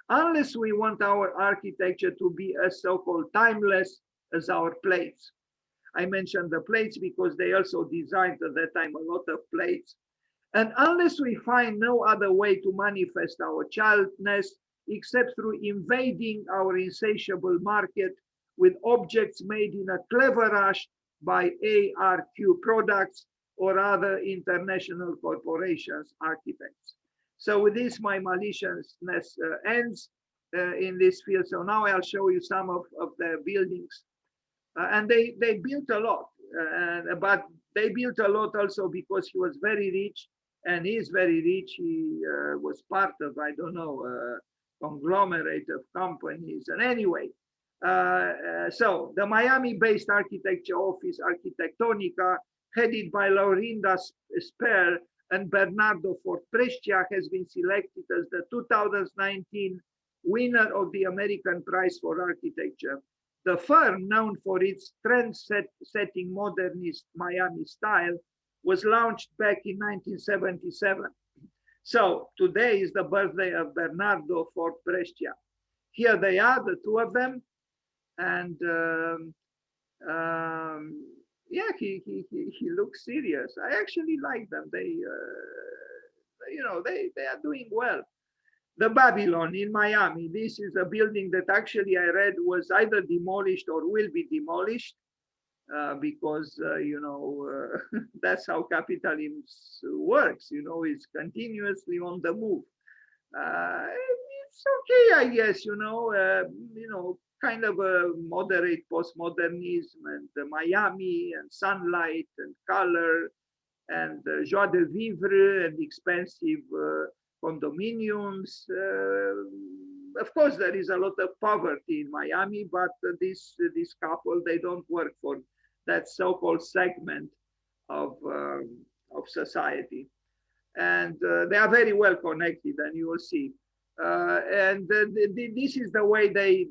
unless we want our architecture to be as so-called timeless as our plates. I mentioned the plates because they also designed at that time a lot of plates. And unless we find no other way to manifest our childness except through invading our insatiable market with objects made in a clever rush by ARQ products or other international corporations, architects. So with this, my maliciousness ends in this field. So now I'll show you some of the buildings. And they built a lot, but they built a lot also because he was very rich, and he is very rich. He was part of, I don't know, a conglomerate of companies. And anyway, so the Miami-based architecture office, Arquitectonica, headed by Laurinda Sper and Bernardo Fort Brescia, has been selected as the 2019 winner of the American Prize for Architecture. The firm, known for its trend-setting modernist Miami style, was launched back in 1977. So today is the birthday of Bernardo Fort Brescia. Here they are, the two of them. And yeah, he looks serious. I actually like them. They, you know, they are doing well. The Babylon in Miami. This is a building that actually I read was either demolished or will be demolished because, you know, that's how capitalism works. You know, it's continuously on the move. It's okay, I guess, you know, kind of a moderate postmodernism and Miami and sunlight and color and joie de vivre and expensive condominiums. Of course, there is a lot of poverty in Miami, but this couple, they don't work for that so-called segment of society. And they are very well connected, and you will see. This is the way they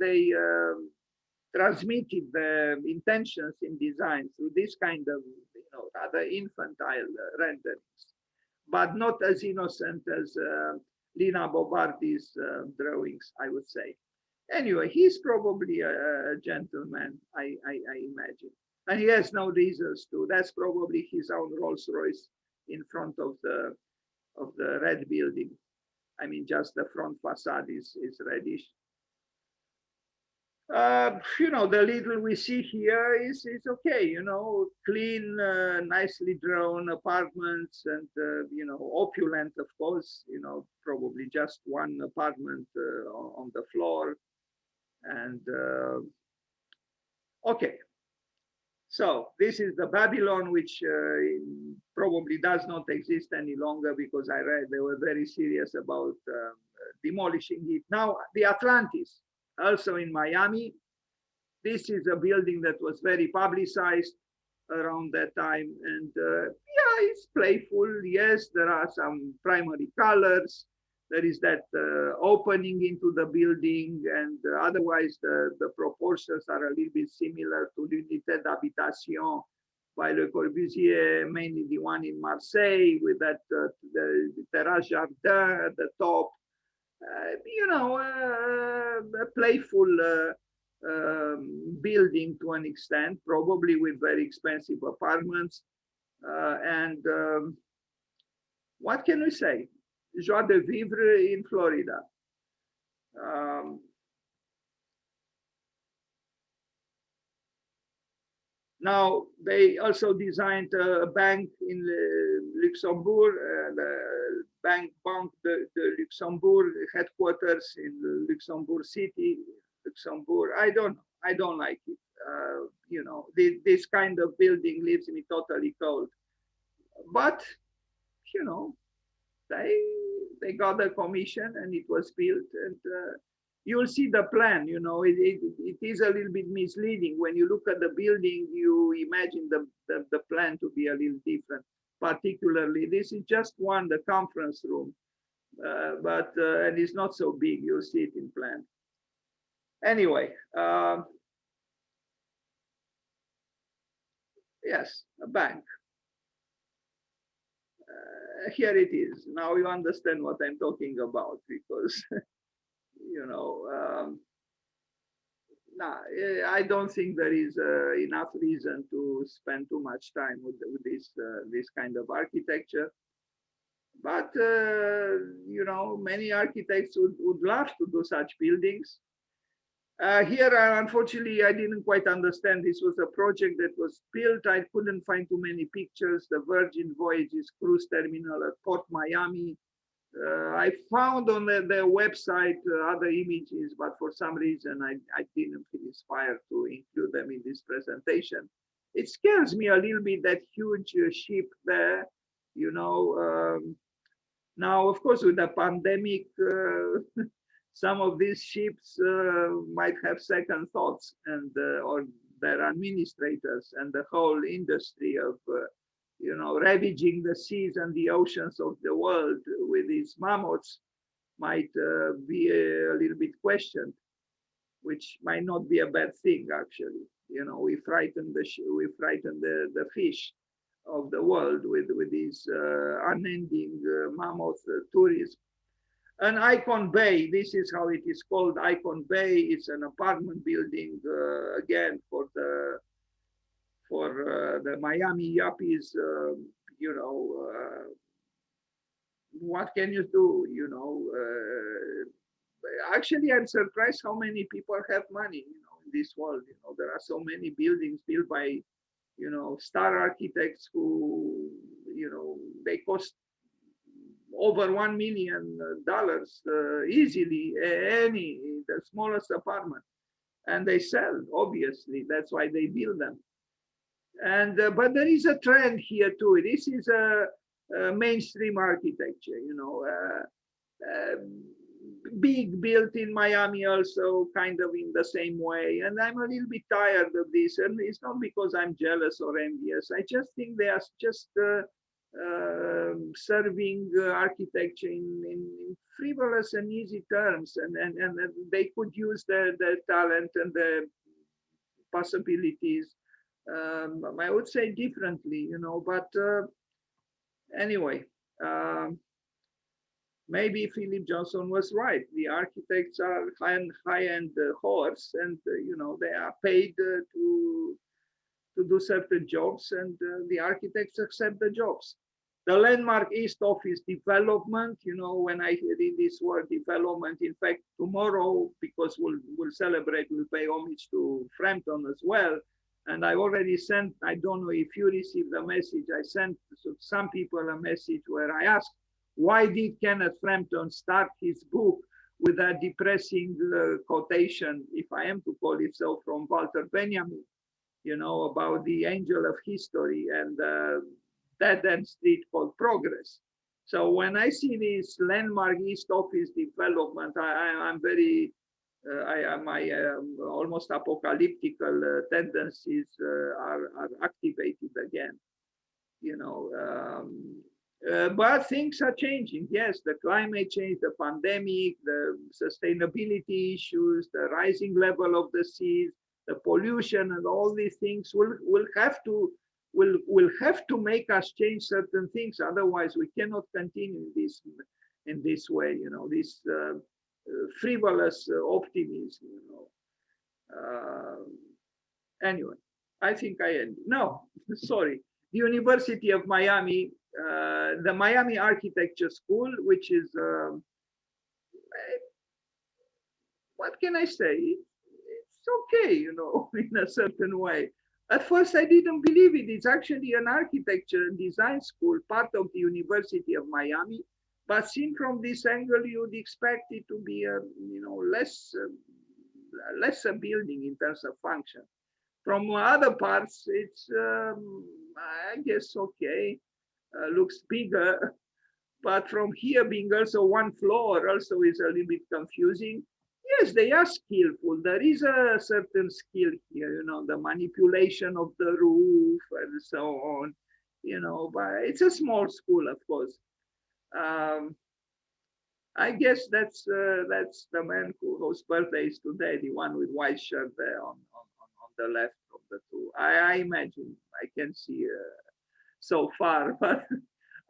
transmitted the intentions in design through this kind of, you know, rather infantile renderings, but not as innocent as Lina Bobardi's drawings, I would say. Anyway, he's probably a gentleman, I imagine. And he has no reasons to. That's probably his own Rolls Royce in front of the red building. I mean, just the front facade is reddish. The little we see here is okay, clean, nicely drawn apartments and, opulent, of course, probably just one apartment on the floor. And okay, so this is the Babylon, which probably does not exist any longer because I read they were very serious about demolishing it. Now, the Atlantis, also in Miami. This is a building that was very publicized around that time. And yeah, it's playful. Yes, there are some primary colors. There is that opening into the building, and otherwise the proportions are a little bit similar to l'unité d'habitation by Le Corbusier, mainly the one in Marseille with that the terrace jardin at the top. A playful building to an extent, probably with very expensive apartments. And what can we say? Joie de vivre in Florida. Um, Now, they also designed a bank in Luxembourg, the Banque de Luxembourg headquarters in Luxembourg City, Luxembourg. I don't like it. This kind of building leaves me totally cold. But, you know, they got a commission and it was built. And you'll see the plan, it is a little bit misleading. When you look at the building, you imagine the plan to be a little different. Particularly, this is just one, the conference room, and it's not so big. You'll see it in plan. Anyway, yes, a bank. Here it is. Now you understand what I'm talking about because nah, I don't think there is enough reason to spend too much time with this kind of architecture. But many architects would love to do such buildings. Here, unfortunately, I didn't quite understand. This was a project that was built. I couldn't find too many pictures. The Virgin Voyages cruise terminal at Port Miami. I found on their website other images, but for some reason I didn't feel inspired to include them in this presentation. It scares me a little bit, that huge ship there, now, of course, with the pandemic, some of these ships might have second thoughts, and or their administrators and the whole industry of ravaging the seas and the oceans of the world with these mammoths might be a little bit questioned, which might not be a bad thing, actually. We frighten the fish of the world with these unending mammoth tourism. An Icon Bay, this is how it is called, Icon Bay. It's an apartment building, again, for the Miami yuppies. What can you do? Actually, I'm surprised how many people have money, in this world. There are so many buildings built by, star architects who, they cost over $1 million easily, the smallest apartment, and they sell. Obviously, that's why they build them. And but there is a trend here too. This is a mainstream architecture, big built in Miami also kind of in the same way. And I'm a little bit tired of this. And it's not because I'm jealous or envious. I just think they are just serving architecture in frivolous and easy terms. And they could use the talent and the possibilities. I would say differently, but anyway, maybe Philip Johnson was right. The architects are high-end whores, and they are paid to do certain jobs, and the architects accept the jobs. The landmark East Office development, you know, when I read this word development, in fact, tomorrow, because we'll celebrate, we'll pay homage to Frampton as well. And I already sent, I don't know if you received the message, I sent some people a message where I asked, why did Kenneth Frampton start his book with a depressing quotation, if I am to call it so, from Walter Benjamin, you know, about the angel of history and dead end street called Progress. So when I see this landmark East Office development, I'm very, my almost apocalyptical tendencies are activated again, you know. But things are changing. Yes, the climate change, the pandemic, the sustainability issues, the rising level of the seas, the pollution, and all these things will have to make us change certain things. Otherwise, we cannot continue in this way. You know, this frivolous optimism. You know. Anyway, I think I end. No, sorry. The University of Miami, the Miami Architecture School, which is, what can I say? It's okay, you know, in a certain way. At first, I didn't believe it. It's actually an architecture and design school, part of the University of Miami. But seen from this angle, you'd expect it to be a, you know, less a building in terms of function. From other parts, it's, I guess, okay, looks bigger. But from here being also one floor also is a little bit confusing. Yes, they are skillful. There is a certain skill here, you know, the manipulation of the roof and so on, you know, but it's a small school, of course. I guess that's the man whose birthday is today, the one with white shirt there on the left of the two. I imagine, I can see so far, but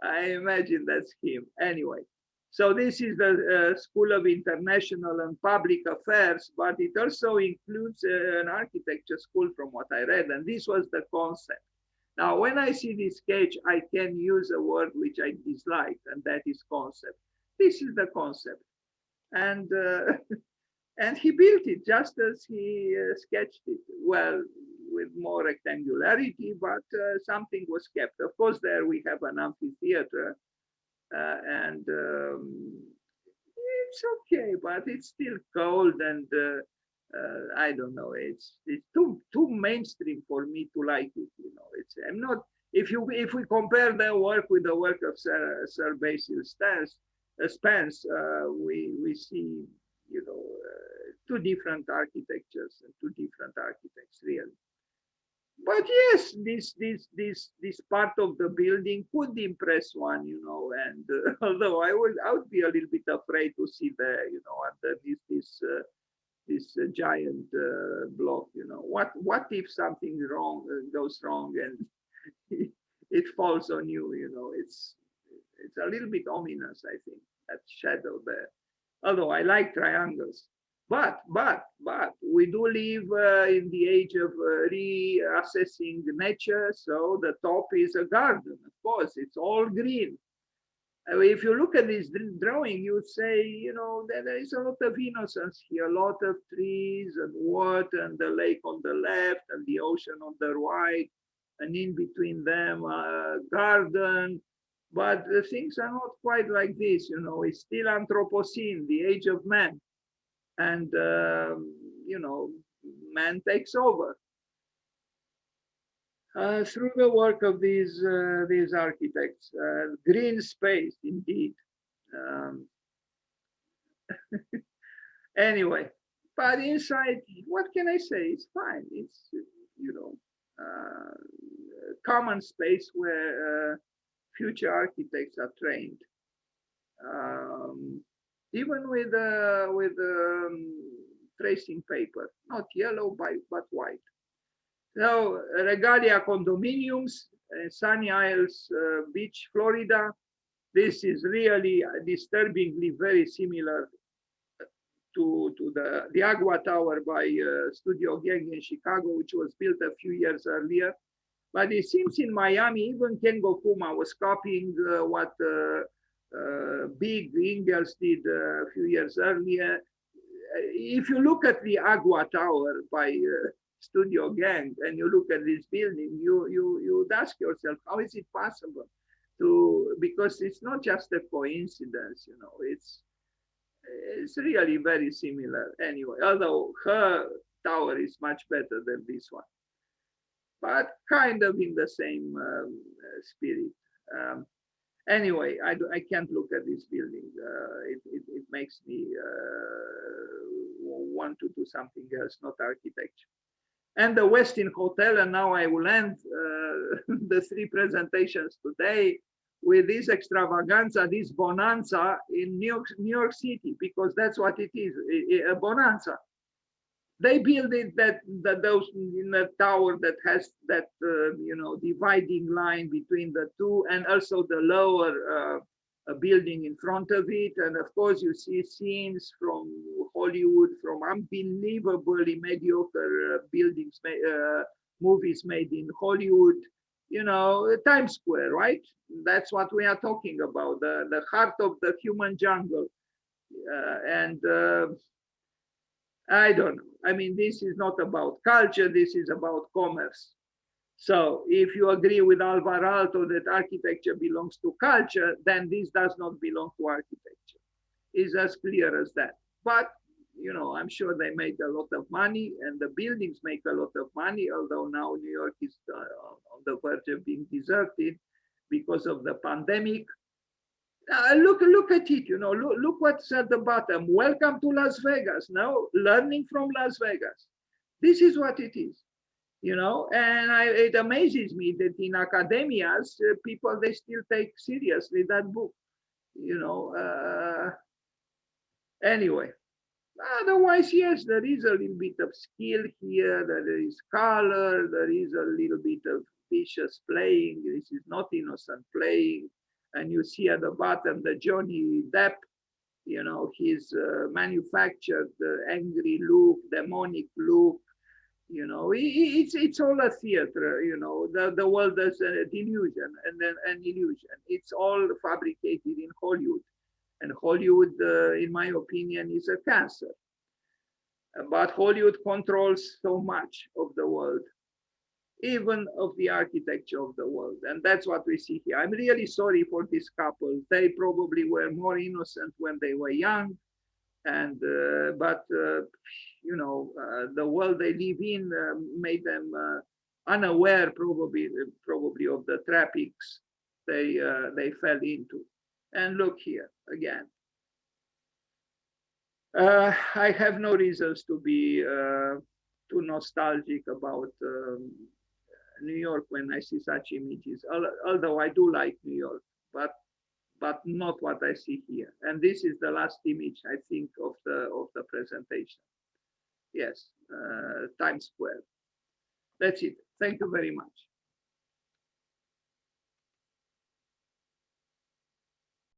I imagine that's him. Anyway, so this is the School of International and Public Affairs, but it also includes an architecture school from what I read, and this was the concept. Now, when I see this sketch, I can use a word which I dislike, and that is concept. This is the concept. And and he built it just as he sketched it. Well, with more rectangularity, but something was kept. Of course, there we have an amphitheater, and it's okay, but it's still cold, and I don't know. It's too mainstream for me to like it. You know, I'm not. If we compare their work with the work of Sir Basil Spence, we see, you know, two different architectures and two different architects really. But yes, this part of the building could impress one, you know. And although I would be a little bit afraid to see there, you know, underneath this giant block, you know. What if something wrong goes wrong and it falls on you? You know, it's a little bit ominous, I think, that shadow there. Although I like triangles. But we do live in the age of reassessing nature. So the top is a garden, of course, it's all green. If you look at this drawing, you say, you know, there is a lot of innocence here, a lot of trees and water and the lake on the left and the ocean on the right, and in between them, garden. But the things are not quite like this, you know, it's still Anthropocene, the age of man. And, you know, man takes over through the work of these architects. Green space, indeed. Anyway, but inside, what can I say? It's fine. It's, you know, common space where future architects are trained. Even with tracing paper, not yellow but white. Now, Regalia condominiums, Sunny Isles Beach, Florida. This is really disturbingly very similar to the Agua Tower by Studio Gang in Chicago, which was built a few years earlier. But it seems in Miami, even Ken Gokuma was copying what Big Ingels did a few years earlier. If you look at the Agua Tower by Studio Gang and you look at this building, you'd ask yourself, how is it possible to, because it's not just a coincidence, you know, it's really very similar anyway, although her tower is much better than this one, but kind of in the same spirit. Anyway, I can't look at this building. It makes me want to do something else, not architecture. And the Westin Hotel, and now I will end the three presentations today with this extravaganza, this bonanza in New York City, because that's what it is, a bonanza. They build it those in a tower that has that you know, dividing line between the two, and also the lower building in front of it. And of course, you see scenes from Hollywood, from unbelievably mediocre buildings, movies made in Hollywood. You know, Times Square, right? That's what we are talking about, the heart of the human jungle. I don't know. I mean, this is not about culture, this is about commerce. So if you agree with Alvar Aalto that architecture belongs to culture, then this does not belong to architecture. It's as clear as that. But, you know, I'm sure they make a lot of money, and the buildings make a lot of money, although now New York is on the verge of being deserted because of the pandemic. Look at it, you know, look what's at the bottom. Welcome to Las Vegas. Now, learning from Las Vegas. This is what it is, you know, and it amazes me that in academias, people, they still take seriously that book, you know. Anyway, otherwise, yes, there is a little bit of skill here, there is color, there is a little bit of vicious playing. This is not innocent playing. And you see at the bottom the Johnny Depp, you know, his manufactured angry look, demonic look, you know, it's all a theater, you know, the world is a delusion and then an illusion. It's all fabricated in Hollywood. And Hollywood, in my opinion, is a cancer. But Hollywood controls so much of the world, even of the architecture of the world. And that's what we see here. I'm really sorry for this couple. They probably were more innocent when they were young. And you know, the world they live in made them unaware probably of the trappings they fell into. And look here again. I have no reasons to be too nostalgic about New York when I see such images, although I do like New York, but not what I see here. And this is the last image, I think, of the presentation. Yes, Times Square. That's it. Thank you very much.